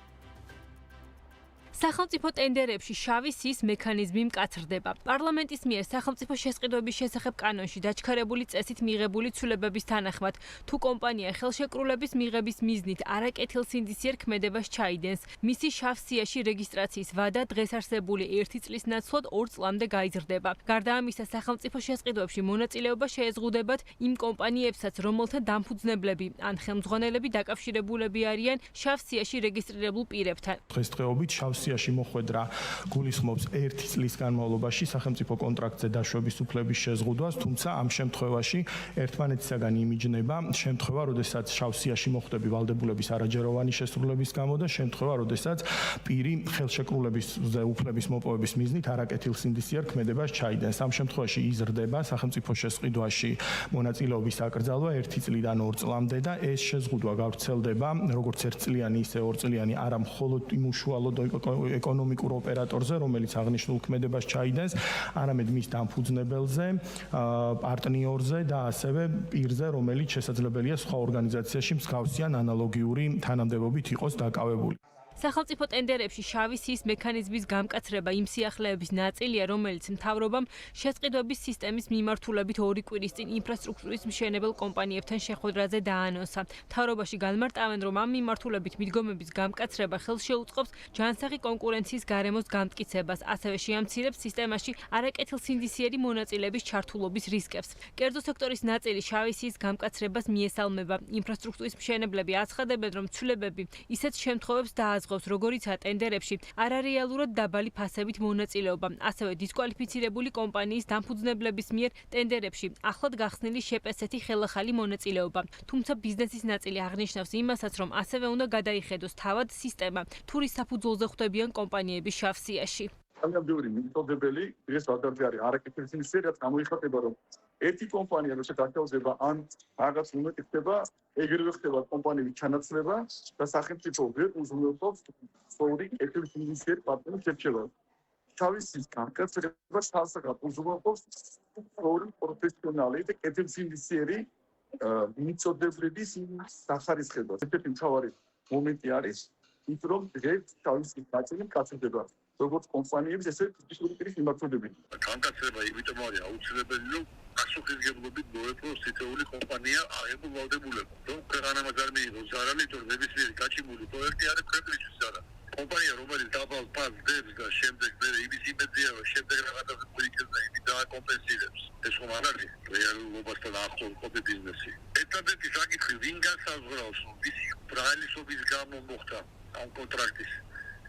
სახელმწიფო ტენდერებში შავი სიის მექანიზმი მკაცრდება. პარლამენტის მიერ სახელმწიფო შესყიდვების შესახებ კანონში დაჩქარებული წესით მიღებული ცვლილებების თანახმად, თუ კომპანია ხელშეკრულების მიღების მიზნით არაკეთილსინდისიერ ქმედებას ჩაიდენს, მისი შავ სიაში რეგისტრაციის ვადა დღეს არსებული 1 წლის ნაცვლად 2 წლამდე გაიზრდება. გარდა ამისა, სახელმწიფო შესყიდვებში მონაწილეობა შეეზღუდებათ იმ კომპანიებსაც, რომელთა დამფუძნებლები ან ხელმძღვანელები დაკავშირებულები არიან შავ სიაში რეგისტრირებულ პირებთან. დღესდღეობით შავ სიაში მოხვედრა გულისხმობს 1 წლის განმავლობაში სახელმწიფო კონტრაქტზე დაშვების უფლების შეზღუდვას, თუმცა ამ შემთხვევაში ერთმანეთისაგან იმიჯნება შემთხვევა, როდესაც შავ სიაში მოხვდები ვალდებულების არაჯეროვანი შესრულების გამო და შემთხვევა, როდესაც პირი ხელშეკრულების უფლების მოპოვების მიზნით არაკეთილსინდისიერ ქმედებას ჩაიდენს. ამ შემთხვევაში იზრდება სახელმწიფო შესყიდვაში მონაწილეობის აკრძალვა 1 წლიდან 2 წლამდე და ეს შეზღუდვა გავრცელდება როგორც 1 წლიანი, ისე 2 წლიანი არა მხოლოდ იმ უშუალოდ ეკონომიკურ ოპერატორზე, რომელიც აღნიშნულ ქმედებას ჩაიდენს, არამედ მის დამფუძნებელზე, პარტნიორზე და ასევე პირზე, რომელიც შესაძლებელია სხვა ორგანიზაციაში მსგავსი ან ანალოგიური თანამდებობით იყოს დაკავებული. სახელმწიფო ტენდერებში შავი სიის მექანიზმის გამკაცრება იმ სიახლეების ნაწილია, რომელიც მთავრობამ შესყიდვების სისტემის მიმართულებით 2 კვირის წინ ინფრასტრუქტურის მშენებელ კომპანიებთან შეხვედრაზე დაანონსა. მთავრობაში განმარტავენ, რომ ამ მიმართულებით მიდგომების გამკაცრება ხელს შეუწყობს ჯანსაღი კონკურენციის გარემოს გამტკიცებას, ასევე შეამცირებს სისტემაში არაკეთილსინდისიერი მონაწილეების ჩართულობის რისკებს. კერძო სექტორის ნაწილი შავი სიის გამკაცრებას მიესალმება. ინფრასტრუქტურის მშენებლები აცხადებენ, რომ ცვლილებები ისეთ შემთხვევებს დააზღვევს, როგორიცაა ტენდერებში არარეალურად დაბალი ფასებით მონაწილეობა, ასევე დისკვალიფიცირებული კომპანიის დამფუძნებლების მიერ ტენდერებში ახლად გახსნილი შეპესეთი ხელახალი მონაწილეობა. თუმცა ბიზნესის ნაწილი აღნიშნავს იმასაც, რომ ასევე უნდა გადაიხედოს თავად სისტემა, თუ რის საფუძველზე ხვდებიან კომპანიები შავ სიაში. სამი მიწოდებელი დღეს ვადარზე არის არაკეთილსინდისიერი, რაც გამოიხატება, რომ ერთი კომპანია როცა გაქცევა ან რაღაც მომენტი ხდება, ეგრევე ხდება კომპანიების ჩანაცვლება და სახელმწიფო ვერ უზრუნველყოფს სწორი კეთილსინდისიერ პარტნიორს შერჩევას. შავი სიის გამკაცრება თალსაღად უზრუნველყოფს სწორი პროფესიონალი და კეთილსინდისიერი მიწოდებლების სახარისხებას. ერთ-ერთი მთავარი მომენტი არის ის, რომ დღეს შავი სიის ნაწილი მკაცრდება. როგორც კომპანიების, ესე ინდუსტრიის მიმართულებით. გამკაცრება იმიტომ არის აუცილებელი, რომ პასუხისმგებლობით მოეპოვოს თითოეული კომპანია აღებულ ვალდებულება. რომ ქვეყანამ არ მიიღოს ზარალი, თუ ნებისმიერი გაჩიმული პროექტი არის ქვეყნისთვის ზარალი. კომპანია, რომელიც დაბალ ფასს დებს და შემდეგ იმის იმედია, რომ შემდეგ რაღაცას მოიქცევა, იმით დააკომპენსირებს. ეს ხომ არ არის რეალობასთან ახლო მყოფი ბიზნესი. ერთადერთი საკითხი, ვინ განსაზღვრავს, ვის ბრალისობის გამო მოხდა ამ კონტრაქტის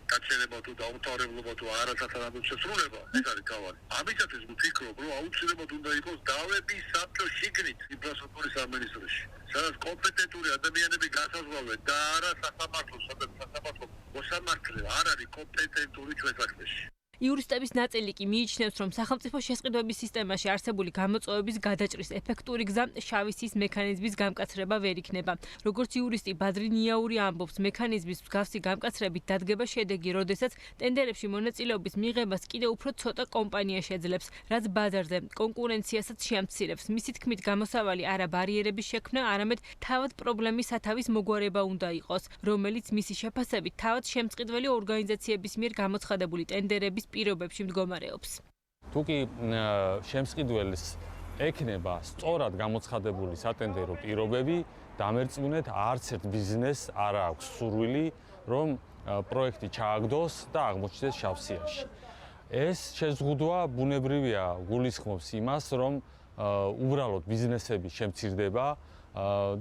გაჩერება თუ დაუმთავრებლობა თუ არასათანადო შესრულება, ეს არის თავარი. ამისათვის ვფიქრობ, რომ აუცილებლად უნდა იყოს დავების საბჭოს შიგნით ინფრასტრუქტურის სამინისტროში, სადაც კომპეტენტური ადამიანები განსაზღვრავენ და არა სასამართლო, სადაც სასამართლო მოსამართლე არ არის კომპეტენტური ჩვენ საქმეში. იურისტების ნაწილი კი მიიჩნევს, რომ სახელმწიფო შესყიდვების სისტემაში არსებული გამოწვევების გადაჭრის ეფექტური გზა შავი სიის მექანიზმის გამკაცრება ვერ იქნება. როგორც იურისტი ბადრი ნიაური ამბობს, მექანიზმის მსგავსი გამკაცრებით დადგება შედეგი, როდესაც ტენდერებში მონაწილეობის მიღებას კიდევ უფრო ცოტა კომპანია შეძლებს, რაც ბაზარზე კონკურენციასაც შეამცირებს. მისი თქმით, გამოსავალი არა ბარიერების შექმნა, არამედ თავად პრობლემის სათავის მოგვარება უნდა იყოს, რომელიც მისი შეფასებით თავად შემწყიდველი ორგანიზაციების მიერ გამოცხადებული ტენდერების პირობებში მდგომარეობს. თუკი შემსყიდველს ექნება სწორად გამოცხადებული სატენდერო პირობები, დამერწმუნეთ არც ერთ ბიზნესს არ აქვს სურვილი, რომ პროექტი ჩააგდოს და აღმოჩნდეს შავ სიაში. ეს შეზღუდვა ბუნებრივია გულისხმობს იმას, რომ უბრალოდ ბიზნესები შემცირდება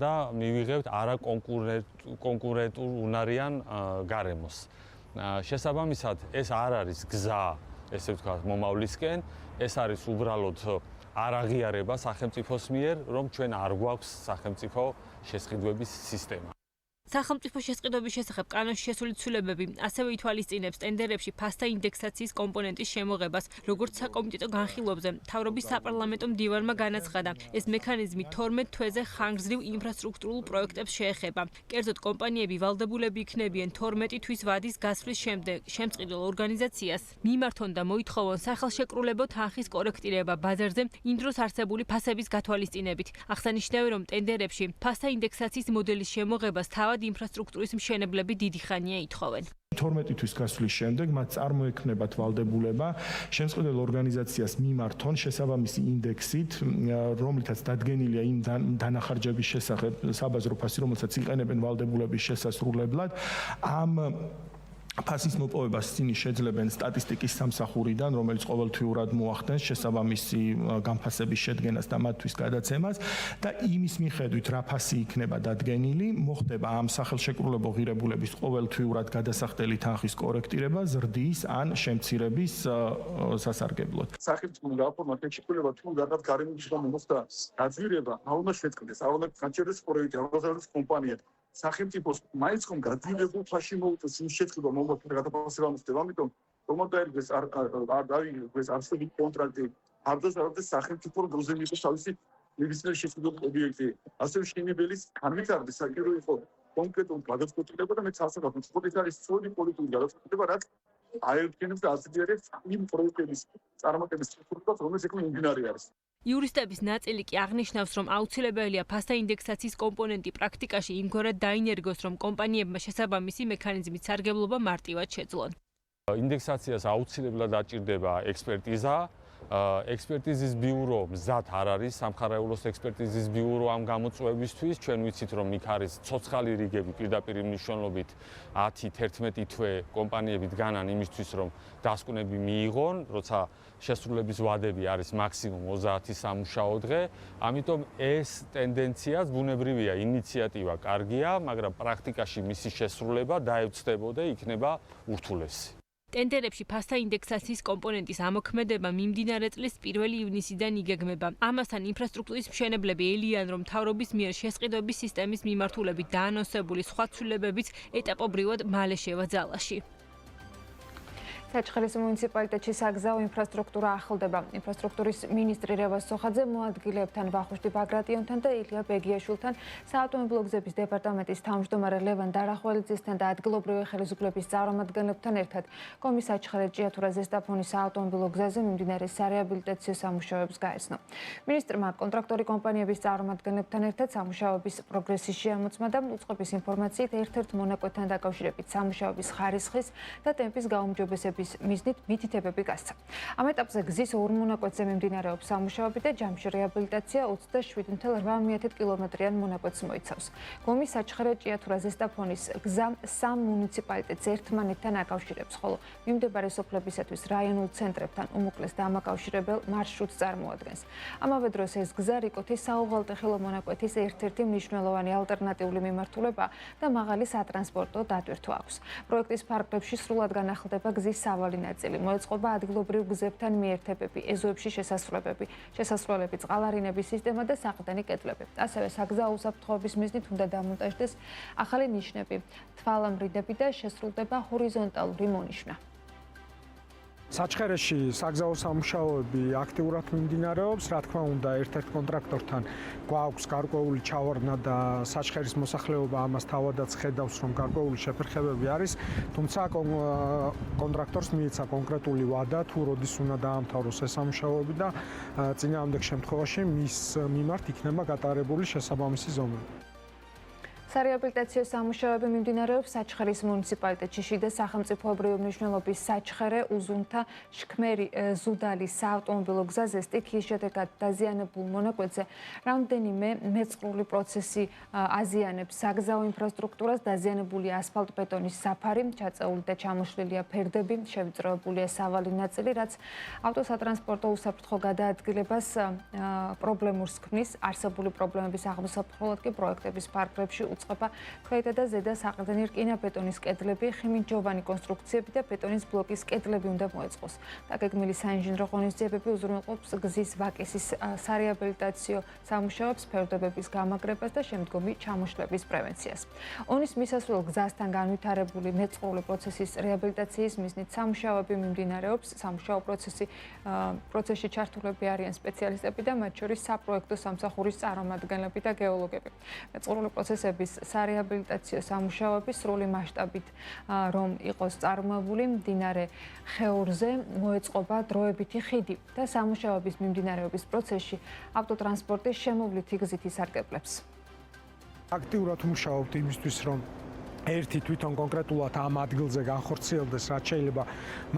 და მივიღებთ არაკონკურენტულ უნარიან გარემოს. შესაბამისად, ეს არ არის გზა, ესე ვთქვათ, მომავლისკენ, ეს არის უბრალოდ არაღიარება სახელმწიფოს მიერ, რომ ჩვენ არ გვაქვს სახელმწიფო შესყიდვების სისტემა. სახელმწიფო შესყიდვების შესახებ კანონში შესული ცვლილებები ასევე ითვალისწინებს ტენდერებში ფასთა ინდექსაციის კომპონენტის შემოღებას, როგორც საკომიტეტო განხილვებზე მთავრობის საპარლამენტო მდივანმა განაცხადა. ეს მექანიზმი 12 თვეზე ხანგრძლივ ინფრასტრუქტურულ პროექტებს შეეხება. კერძოდ, კომპანიები ვალდებულები იქნებიან 12 თვის ვადის გასვლის შემდეგ შემწყიდველ ორგანიზაციას მიმართონ და მოითხოვონ სახელშეკრულებო თანხის კორექტირება ბაზარზე იმ დროს არსებული ფასების გათვალისწინებით. აღსანიშნავია, რომ ტენდერებში ფასთა ინდექსაციის მოდელის შემოღებას თავად ინფრასტრუქტურის მშენებლები დიდი ხანია ითხოვენ. 12 თვის გასვლის შემდეგ მათ წარმოექმნებათ ვალდებულება შემწყიდველ ორგანიზაციას მიმართონ შესაბამისი ინდექსით, რომლითაც დადგენილია იმ დანახარჯების შესახებ საბაზრო ფასი, რომელსაც იყენებენ ვალდებულების შესასრულებლად. ამ ფასის მოპოვებას წინი შეძლებენ სტატისტიკის სამსახურიდან, რომელიც ყოველთვიურად მოახდენს შესაბამისი განფასების შედგენას და მათთვის გადაცემას და იმის მიხედვით რა ფასი იქნება დადგენილი, მოხდება ამ სახელშეკრულებო ღირებულების ყოველთვიურად გადასახდელი თანხის კორექტირება ზრდის ან შემცირების სასარგებლოდ. სახელმწიფო გაფორმა შეკრულება თუ რაღაც გარემოების გამო მოხდა გაძვირება, აუნა შეწყდეს, აუნა განჩერდეს პროექტი, აუნა კომპანია სახელმწიფოს მაინც ხომ გაძვირებულ ფასში მოუწეს იმ შეწყდება მომხდარ გადაფასება მოხდება, ამიტომ რომოდაერგეს არ დაიგეს არსებული კონტრაქტი არდოს სახელმწიფო დროზე მიიღოს თავისი ნებისმიერი შეწყდილი ობიექტი. ასევე შენებელის განვითარების საჭირო იყო კონკრეტულ გადაწყვეტილება და მე სასწრაფოდ ხოთი არის სწორი პოლიტიკური გადაწყვეტილება, რაც აერთიანებს და აზრიერებს იმ პროექტების წარმატების სტრუქტურას, რომელიც ექნა მიმდინარე არის. იურისტების ნაწილი კი აღნიშნავს, რომ აუცილებელია ფასთა ინდექსაციის კომპონენტი პრაქტიკაში იმგვარად დაინერგოს, რომ კომპანიებმა შესაბამისი მექანიზმით სარგებლობა მარტივად შეძლონ. ინდექსაციას აუცილებლად დაჭირდება ექსპერტიზა. ექსპერტიზის ბიურო მზად არ არის, სამხარეულოს ექსპერტიზის ბიურო ამ გამოწვევისთვის. ჩვენ ვიცით, რომ იქ არის ცოცხალი რიგები პირდაპირ მნიშვნელობით 10-11 თვე კომპანიები დგანან იმისთვის, რომ დასკვნები მიიღონ, როცა შესრულების ვადები არის მაქსიმუმ 30 სამუშაო დღე. ამიტომ ეს ტენდენციაც ბუნებრივია, ინიციატივა კარგია, მაგრამ პრაქტიკაში მისი შესრულება დაევწდებოდა, იქნება ურთულესი. ტენდერებში ფასთა ინდექსაციის კომპონენტის ამოქმედება მიმდინარე წლის 1 ივნისიდან იგეგმება. ამასთან ინფრასტრუქტურის მშენებლები ელიან, რომ მთავრობის მიერ შესყიდვების სისტემის მიმართულებით დაანონსებული სხვა ცვლილებებიც ეტაპობრივად მალე შევა ძალაში. საჩხერის მუნიციპალიტეტში საგზაო ინფრასტრუქტურა ახლდება. ინფრასტრუქტურის მინისტრი რევაზ სოხაძე მოადგილეებთან, ვახუშტი ბაგრატიონთან და ილია ბეგიაშვილთან, საავტომობილო გზების დეპარტამენტის თავმჯდომარე ლევან დარახველიძესთან და ადგილობრივი ხელისუფლების წარმომადგენლებთან ერთად კომის საჩხერე ჭიათურა ზესტაფონის საავტომობილო გზაზე მიმდინარე სარეაბილიტაციო სამუშაოებს გაეცნო. მინისტრმა კონტრაქტორი კომპანიების წარმომადგენლებთან ერთად სამუშაოების პროგრესის შეამოწმა და უწყების ინფორმაციით ერთ-ერთ მონაკვეთთან დაკავშირებით სამუშაოების ხარისხის და ტემპის გაუმჯობესების მიზნით მითითებები გასცა. ამ ეტაპზე გზის ორ მონაკვეთზე მიმდინარეობს სამუშაოები და ჯამში რეაბილიტაცია 27.8 კილომეტრიან მონაკვეთს მოიცავს. კომის საჩხერე ჭიათურა ზესტაფონის გზა სამ მუნიციპალიტეტს ერთმანეთთან აკავშირებს, ხოლო მიმდებარე სოფლებისათვის რაიონულ ცენტრებთან უმოკლეს დამაკავშირებელ მარშრუტს წარმოადგენს. ამავე დროს ეს გზა რიკოთის საუღალტეხილო მონაკვეთის ერთ-ერთი მნიშვნელოვანი ალტერნატიული მიმართულებაა და მაღალი სატრანსპორტო დატვირთვა აქვს. პროექტის ფარგლებში სრულად განახლდება გზის სავალი ნაწილი, მოეწყობა ადგილობრივ გზებთან მიერთებები, ეზოებში შესასვლელები, წყალარინების სისტემა და საყრდენი კედლები. ასევე საგზაო უსაფრთხოების მიზნით უნდა დამონტაჟდეს ახალი ნიშნები, თვალამრიდები და შესრულდება ჰორიზონტალური მონიშნა. საჩხერეში საგზაო სამუშაოები აქტიურად მიმდინარეობს, რა თქმა უნდა, ერთ-ერთ კონტრაქტორთან გვაქვს გარკვეული ჩავარდნა და საჩხერის მოსახლეობა ამას თავადაც ხედავს, რომ გარკვეული შეფერხებები არის, თუმცა კონტრაქტორს მიეცა კონკრეტული ვადა, თუ როდის უნდა დაამთავროს ეს სამუშაოები და წინააღმდეგ შემთხვევაში მის მიმართ იქნება გატარებული შესაბამისი ზომები. სარეაბილიტაციო სამუშაოები მიმდინარეობს საჩხერის მუნიციპალიტეტში, შიდა სახელმწიფოებრივი მნიშვნელობის საჩხერე, უზუნთა, შქმერი, ზუდალის საავტომობილო გზაზე სტიქიის შედეგად დაზიანებულ მონაკვეთზე რამდენიმე მეწყრული პროცესი აზიანებს საგზაო ინფრასტრუქტურას, დაზიანებულია ასფალტ-ბეტონის საფარი, ჩაწეული და ჩამოშლილია ფერდები, შევიწროებულია სავალი ნაწილი, რაც ავტოსატრანსპორტო უსაფრთხო გადაადგილებას პრობლემურს ქმნის. არსებული პრობლემების აღმოსაყრელად კი პროექტების ფარგლებში იწყება ქვედა და ზედა საყრდენი რკინა-ბეტონის კედლები, ხიმით-ჯოვანი კონსტრუქციები და ბეტონის ბლოკის კედლები უნდა მოეწყოს. დაგეგმილი საინჟინრო ღონისძიებები უზრუნველყოფს გზის ვაკისის სარეაბილიტაციო სამუშაოებს, ფერდობების გამაგრებას და შემდგომი ჩამოშლების პრევენციას. ონის მისასვლელ გზასთან განვითარებული მეწყრული პროცესის რეაბილიტაციის მიზნით სამუშაოები მიმდინარეობს. სამუშაო პროცესში ჩართულები არიან სპეციალისტები და მათ შორის საპროექტო სამსახურის წარმომადგენლები და გეოლოგები. მეწყრული პროცესების სარეაბილიტაციო სამუშაოები სრული მასშტაბით რომ იყოს წარმოებული, მდინარე ხეურზე მოეწყობა დროებითი ხიდი და სამუშაოების მიმდინარეობის პროცესში ავტოტრანსპორტის შემოვლითი გზით ისარგებლებს. აქტიურად მუშაობთ იმისთვის, რომ ერთი თვითონ კონკრეტულად ამ ადგილზე განხორციელდეს, რაც შეიძლება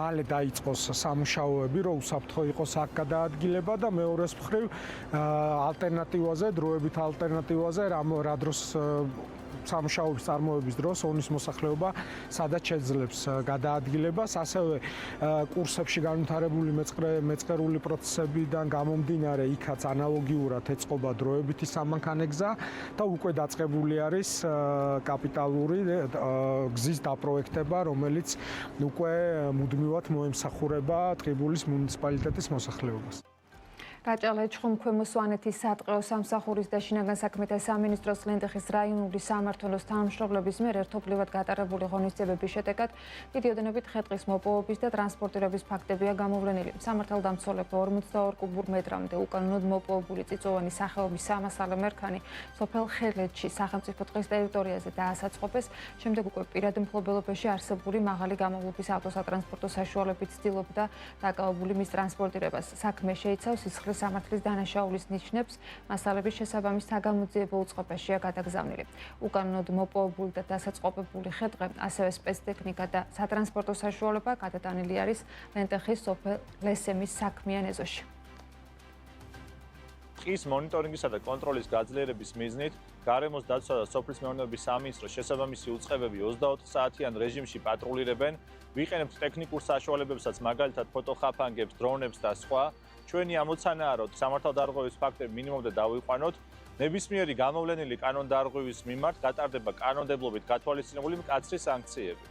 მალე დაიწყოს სამუშაოები, რომ უსაფრთხო იყოს აქ გადაადგილება და მეორეს მხრივ ალტერნატივაზე, დროებით ალტერნატივაზე, რა დროს სამუშაოების წარმოების დროს ონის მოსახლეობა სადაც შეძლებს გადაადგილებას, ასევე კურსებში განვითარებული მეწყრული პროცესებიდან გამომდინარე იქაც ანალოგიურად ეწყობა დროებითი სამანქანეგზა და უკვე დაწყებული არის კაპიტალური გზის დაპროექტება, რომელიც უკვე მუდმივად მოემსახურება ტყიბულის მუნიციპალიტეტის მოსახლეობას. გაჭალა ეჩხუმ-ქვემო სვანეთის სატყეო სამსახურის და შინაგან საქმეთა სამინისტროს ლენტეხის რაიონული სამმართველოს თანამშრომლების მიერ ერთობლივად გატარებული ღონისძიებების შედეგად დიდი ოდენობით ხე-ტყის მოპოვების და ტრანსპორტირების ფაქტებია გამოვლენილი. სამართალდამცველებმა 42 კუბურ მეტრამდე უკანონოდ მოპოვებული წიწვოვანი სახეობის სამასალე მერქანი სოფელ ხელეთში სახელმწიფო ტყის ტერიტორიაზე დაასაწყობეს. შემდეგ უკვე პირად მფლობელობაში არსებული მაღალი გამოვლობის ავტოსატრანსპორტო საშუალებებით ცდილობდა დაკავებული მის ტრანსპორტირებას. საქმე შეიცავს სისხლის სამართლის დანაშაულის ნიშნებს, მასალების შესაბამის საგამოძიებო უწყებაშია გადაგზავნილი. უკანონოდ მოპოვებული და დასაწყობებული ხე-ტყე, ასევე სპეცტექნიკა და სატრანსპორტო საშუალება გადატანილი არის ლენტეხის სოფელ ლესემის საქმიან ეზოში. ტყის მონიტორინგისა და კონტროლის გაძლიერების მიზნით გარემოს დაცვა და სოფლის მეურნეობის სამინისტროს შესაბამისი უწყებები 24 საათიან რეჟიმში პატრულირებენ, ვიყენებთ ტექნიკურ საშუალებებსაც, მაგალითად ფოტოხაფანგებს, დრონებს და სხვა. ჩვენი ამოცანაა, რომ სამართალდარღვევის ფაქტები მინიმუმდე დავიყვანოთ. ნებისმიერი გამოვლენილი კანონდარღვევის მიმართ გატარდება კანონმდებლობით გათვალისწინებული მკაცრი სანქციები.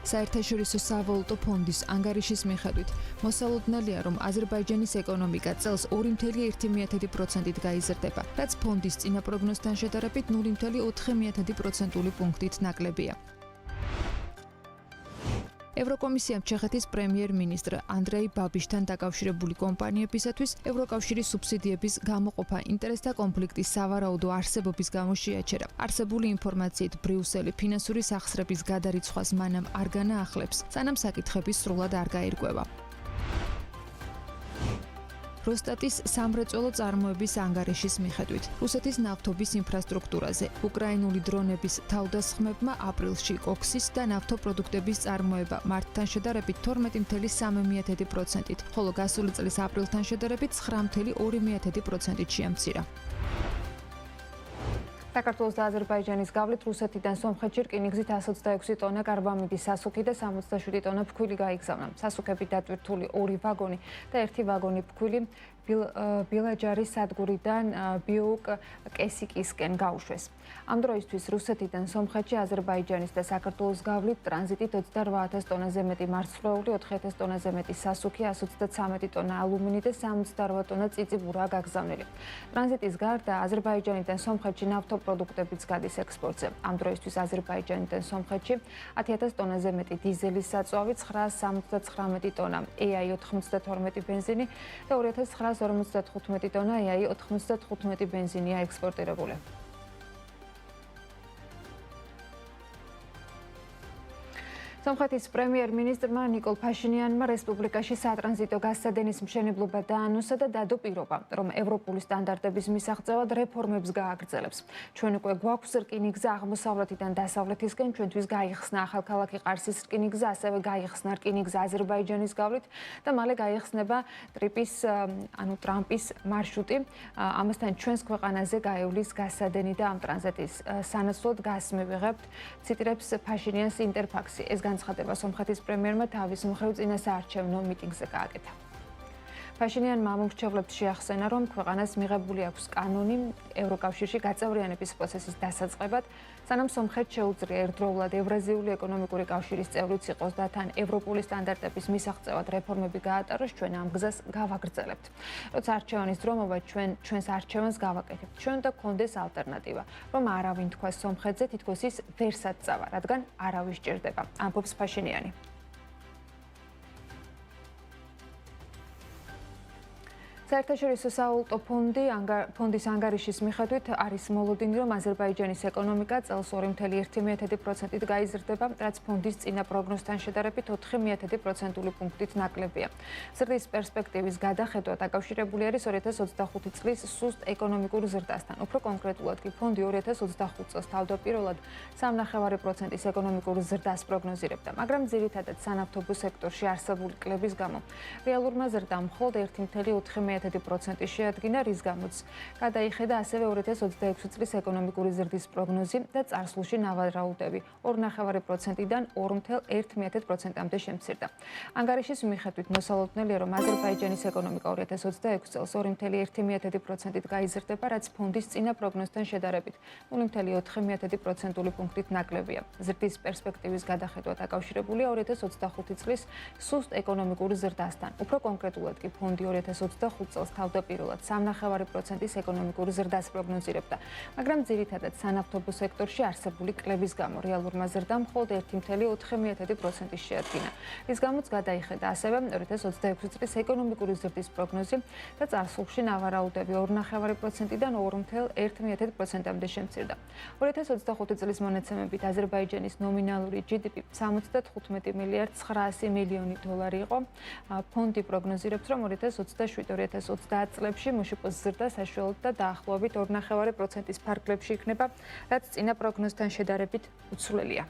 საერთაშორისო სავალუტო ფონდის ანგარიშის მიხედვით მოსალოდნელია, რომ აზერბაიჯანის ეკონომიკა წელს 2.1%-ით გაიზრდება, რაც ფონდის წინა პროგნოზთან შედარებით 0.4%-ული პუნქტით ნაკლებია. ევროკომისიამ ჩეხეთის პრემიერ-მინისტრ ანდრეი ბაბიშთან დაკავშირებული კომპანიებისათვის ევროკავშირის სუბსიდიების გამოყოფა ინტერესთა კონფლიქტის სავარაუდო არსებობის გამო შეაჩერა. არსებული ინფორმაციით ბრიუსელი ფინანსური სახსრების გადარიცხვას მანამ არ განაახლებს, სანამ საკითხები სრულად არ გაირკვევა. როსტატის სამრეწველო წარმოების ანგარიშის მიხედვით, რუსეთის ნავთობის ინფრასტრუქტურაზე უკრაინული დრონების თავდასხმებმა აპრილში კოქსის და ნავთობპროდუქტების წარმოება მარტთან შედარებით 12.3%-ით, ხოლო გასული წლის აპრილთან შედარებით 9.2%-ით შეამცირა. საქართველოს და აზერბაიჯანის გავლით რუსეთიდან სომხეთში რკინიგზით 126 ტონა კარბამიდის სასუქი და 67 ტონა ფქვილი გაიგზავნა. სასუქები დატვირთული 2 ვაგონი და 1 ვაგონი ფქვილი ბილაჯარის სადგურიდან ბიუკ კესიკისკენ გაუშვეს. ამ დროისთვის რუსეთიდან სომხეთში აზერბაიჯანის და საქართველოს გავლით ტრანზიტით 28,000 ტონაზე მეტი მარცვლეული, 4,000 ტონაზე მეტი სასუქი, 133 ტონა ალუმინი და 68 ტონა წიწიბურაა გაგზავნილი. ტრანზიტის გარდა აზერბაიჯანიდან სომხეთში ნავთობპროდუქტებიც გადის ექსპორტზე. ამ დროისთვის აზერბაიჯანიდან სომხეთში 10,000 ტონაზე მეტი დიზელის საწვავი, 979 ტონა EI 92 ბენზინი და 2,955 ტონა EI 95 ბენზინია ექსპორტირებული. სომხეთის პრემიერ-მინისტრმა ნიკოლ ფაშინიანმა რესპუბლიკაში სატრანზიტო გასცადენის მშენებლობა დაანონსა და დადო პირობა, რომ ევროპული სტანდარტების მისაღწევად რეფორმებს გააგრძელებს. ჩვენ უკვე გვაქვს რკინიგზა აღმოსავლეთიდან დასავლეთისკენ, ჩვენთვის გაიხსნა ახალქალაქი ყარსის რკინიგზა, ასევე გაიხსნა რკინიგზა აზერბაიჯანის გავლით და მალე გაიხსნება ტრამპის მარშრუტი. ამასთან ჩვენს ქვეყანაზე გაივლის გასცადენი და ამ ტრანზიტის სანაცვლოდ გასს მივიღებთ, ციტირებს ფაშინიანს ინტერფაქსი. ეს განცხადება სომხეთის პრემიერმა თავის მხრივ წინასაარჩევნო მიტინგზე გააკეთა. ფაშინიანმა ამომრჩევლებს შეახსენა, რომ ქვეყანას მიღებული აქვს კანონი ევროკავშირში გაწევრიანების პროცესის დასაწყებად, სანამ სომხეთს შეუძლია ერთდროულად ევრაზიული ეკონომიკური კავშირის წევრიც იყოს და თან ევროპული სტანდარტების მისაღწევად რეფორმები გაატაროს, ჩვენ ამ გზას გავაგრძელებთ. როცა არჩევანის დრო მოვა, ჩვენს არჩევანს გავაკეთებთ. ჩვენ და გქონდეს ალტერნატივა, რომ არავინ თქვას სომხეთზე, თითქოს ის ვერსად წავა, რადგან არავის ჭირდება, ამბობს ფაშინიანი. საერთაშორისო სავალუტო ფონდის ანგარიშის მიხედვით არის მოლოდინი, რომ აზერბაიჯანის ეკონომიკა წელს 2.1%-ით გაიზრდება, რაც ფონდის წინა პროგნოზთან შედარებით 4% პუნქტით ნაკლებია. ზრდის პერსპექტივის გადახედვა დაკავშირებული არის 2025 წლის სუსტ ეკონომიკურ ზრდასთან. უფრო კონკრეტულად კი ფონდი 2025 წელს თავდაპირველად 3.5%-ის ეკონომიკურ ზრდას პროგნოზირებდა, მაგრამ ძირითადად სანავთობო სექტორში არსებული კლების გამო რეალურმა ზრდამ მხოლოდ 1.4% შეადგინა, რის გამოც გადაიხედა ასევე 2026 წლის ეკონომიკური ზრდის პროგნოზი და წარსულში ნავარაუდები 2.5%-დან 2.1%-მდე შემცირდა. ანგარიშის მიხედვით მოსალოდნელია, რომ აზერბაიჯანის ეკონომიკა 2026 წელს 2.1%-ით გაიზრდება, რაც ფონდის წინა პროგნოზთან შედარებით 0.4% პუნქტით ნაკლებია. ზრდის პერსპექტივის გადახედვა დაკავშირებულია 2025 წლის სუსტ ეკონომიკურ ზრდასთან. უფრო კონკრეტულად კი ფონდი 2025 წელს თავდაპირველად 3.5%-ის ეკონომიკურ ზრდას პროგნოზირებდა, მაგრამ ძირითადად სანავთობო სექტორში არსებული კლების გამო რეალურმა ზრდამ მხოლოდ 1.4% შეადგინა, რის გამოც გადაიხედა ასევე 2026 წლის ეკონომიკური ზრდის პროგნოზი და წარსულში ნავარაუდები 2.5%-დან 2.1%-მდე შემცირდა. 2025 წლის მონაცემებით აზერბაიჯანის ნომინალური GDP 75 მილიარდ 900 მილიონი დოლარი იყო. ფონდი პროგნოზირებს, რომ 2027-2030 წლებში მშპ-ს ზრდა საშუალოდ და დაახლოებით 2.5%-ის ფარგლებში იქნება, რაც წინა პროგნოზთან შედარებით უცვლელია.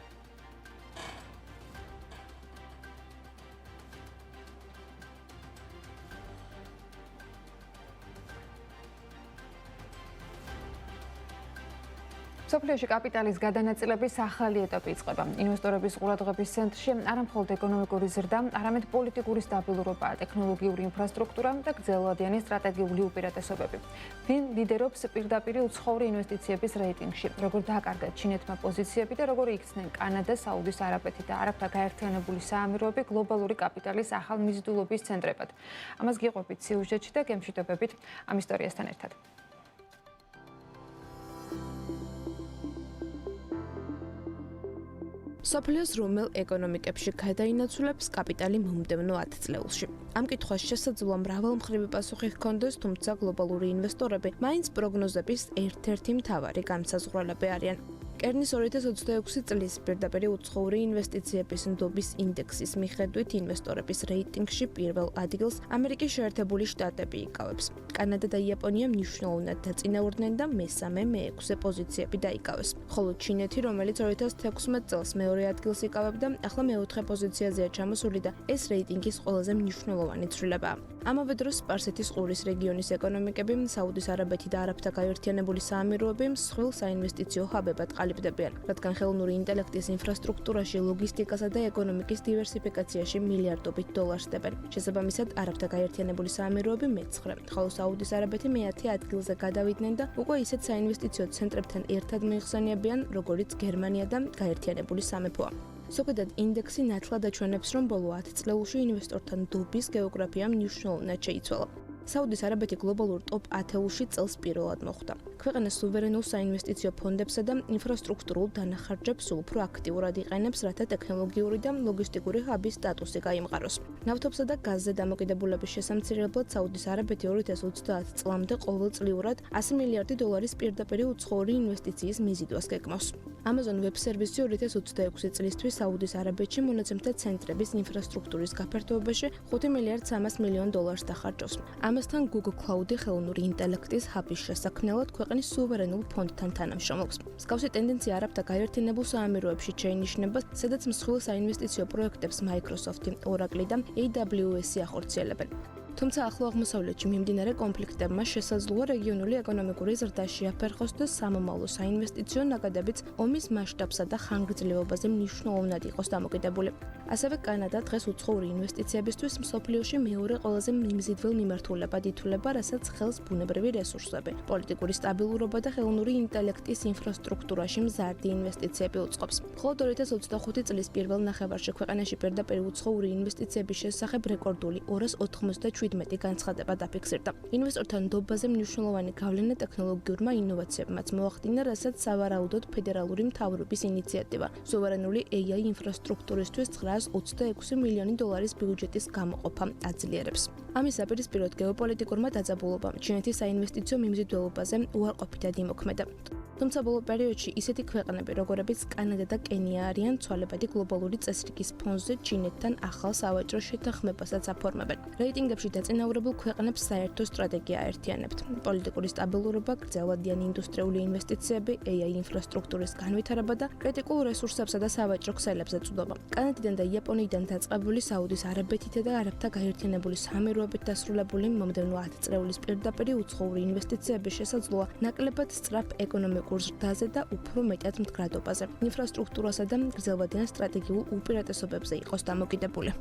სოფლიოში კაპიტალის გადანაწილების ახალი ეტაპი იწყება. ინვესტორების ყურადღების ცენტრში არა მხოლოდ ეკონომიკური ზრდა, არამედ პოლიტიკური სტაბილურობაა, ტექნოლოგიური ინფრასტრუქტურა და გრძელვადიანი სტრატეგიული უპირატესობები. ვინ ლიდერობს პირდაპირ უცხოური ინვესტიციების რეიტინგში, როგორ დააკარგა ჩინეთმა პოზიციები და როგორ იქცნენ კანადა, საუდის არაბეთი და არაბთა გაერთიანებული საამიროები გლობალური კაპიტალის ახალმიზიდულობის ცენტრებად. ამას გიყვებით სიუჟეტში და გემშვიდობებით ამ ისტორიასთან ერთად. სოფლიოს რომელ ეკონომიკებში გადაინაცვლებს კაპიტალი მომდევნო 10 წლეულში. ამ კითხვას შესაძლოა მრავალმხრივი პასუხი ჰქონდეს, თუმცა გლობალური ინვესტორები მაინც პროგნოზების ერთ-ერთი მთავარი განსაზღვრელები არიან. კერნის 2026 წლის პირდაპირ უცხოური ინვესტიციების ნდობის ინდექსის მიხედვით ინვესტორების რეიტინგში პირველ ადგილს ამერიკის შეერთებული შტატები იკავებს. კანადა და იაპონია მნიშვნელოვნად დაწინაურდნენ და მესამე, მეექვსე პოზიციები დაიკავეს. ხოლო ჩინეთი, რომელიც 2016 წელს მეორე ადგილს იკავებდა, ახლა მეოთხე პოზიციაზეა ჩამოსული და ეს რეიტინგის ყველაზე მნიშვნელოვანი ცვლილებაა. ამავე დროს სპარსეთის ყურის რეგიონის ეკონომიკები, საუდის არაბეთი და არაბთა გაერთიანებული საამიროები მსხვილ საინვესტიციო ჰაბებად ყალიბდებიან, რადგან ხელოვნური ინტელექტის ინფრასტრუქტურაში, ლოგისტიკასა და ეკონომიკის დივერსიფიკაციაში მილიარდობით დოლარს დებენ. შესაბამისად, არაბთა გაერთიანებული საამიროები მე-9, ხოლო საუდის არაბეთი მე-10 ადგილზე გადავიდნენ და უკვე ისეთ საინვესტიციო ცენტრებთან ერთად მოიხსენიებიან, როგორიც გერმანია და გაერთიანებული სამეფოა. ზოგადად ინდექსი ნათლად აჩვენებს, რომ ბოლო 10 წლეულში ინვესტორთა ნდობის გეოგრაფია მნიშვნელოვნად შეიცვალა. საუდის არაბეთი გლობალურ ტოპ 10-ში წელს პირველად მოხვდა. ქვეყანა სუვერენულ საინვესტიციო ფონდებსა და ინფრასტრუქტურულ დანახარჯებს უფრო აქტიურად იყენებს, რათა ტექნოლოგიური და ლოგისტიკური ჰაბის სტატუსი გაიმყაროს. ნავთობსა და გაზზე დამოკიდებულების შესამცირებლად საუდის არაბეთი 2030 წლამდე ყოველწლიურად 100 მილიარდი დოლარის პირდაპირ უცხოური ინვესტიციის მიზიდვას გეგმავს. Amazon Web Service 2026 წლისთვის საუდის არაბეთში მონაცემთა ცენტრების ინფრასტრუქტურის გაფართოებაში 5 მილიარდ 300 მილიონ დოლარს დახარჯავს. ამასთან Google Cloud-ი ხელოვნური ინტელექტის ჰაბის შესაქმნელად ქვეყნის სუვერენულ ფონდთან თანამშრომლობს. მსგავსი ტენდენცია არაბთა გაერთიანებულ საამიროებში შეინიშნება, სადაც მსხვილ საინვესტიციო პროექტებს Microsoft-ი, Oracle და AWS-ი ახორციელებენ. თუმცა ახლო აღმოსავლეთში მიმდინარე კონფლიქტებმა შესაძლოა რეგიონული ეკონომიკური ზრდა შეაფერხოს და სამომავლო საინვესტიციო ნაკადებიც ომის მასშტაბსა და ხანგრძლივობაზე მნიშვნელოვნად იყოს დამოკიდებული. ასევე კანადა დღეს უცხოური ინვესტიციებისთვის მსოფლიოში მეორე ყველაზე მიმზიდველ მიმართულებად ითვლება, რასაც ხელს ბუნებრივი რესურსები, პოლიტიკური სტაბილურობა და ხელოვნური ინტელექტის ინფრასტრუქტურაში მზარდი ინვესტიციები უწყობს. მხოლოდ 2025 წლის პირველ ნახევარში ქვეყანაში პირდაპირ უცხოური ინვესტიციების შესახებ რეკორდული 297 განცხადება დაფიქსირდა. ინვესტორთა ნდობაზე მნიშვნელოვანი გავლენა ტექნოლოგიურმა ინოვაციებმაც მოახდინა, რასაც სავარაუდოდ ფედერალური მთავრობის ინიციატივა სუვერენული AI ინფრასტრუქტურისთვის 926 მილიონი დოლარის ბიუჯეტის გამოყოფა აძლიერებს. ამის საპირისპიროდ გეოპოლიტიკურმა დაძაბულობამ ჩინეთის საინვესტიციო მიმზიდველობაზე უარყოფითად იმოქმედა. თუმცა ბოლო პერიოდში ისეთი ქვეყნები, როგორებიც კანადა და კენია არიან, ცვალებადი გლობალური წესრიგის ფონზე ჩინეთთან ახალ სავაჭრო შეთანხმებასაც აფორმებენ. რეიტინგებში დაწინაურებულ ქვეყნებს საერთო სტრატეგია აერთიანებთ. პოლიტიკური სტაბილურობა, გრძელვადიანი ინდუსტრიული ინვესტიციები, AI ინფრასტრუქტურის განვითარება და კრიტიკულ რესურსებსა და სავაჭრო ქსელებზე წვდობა. კანადიდან და იაპონიიდან დაწყებული საუდის არაბეთითა და არაბთა გაერთიანებული სამეურვებით დასრულებული მომდევნო 10 წლეულის პირდაპირი უცხოური ინვესტიციების შესაძლოა ნაკლებად სწრაფ ეკონომიკურ ზრდაზე და უფრო მეტად მდგრადობაზე, ინფრასტრუქტურასა და გრძელვადიან სტრატეგიულ უპირატესობებზე იყოს დამოკიდებული.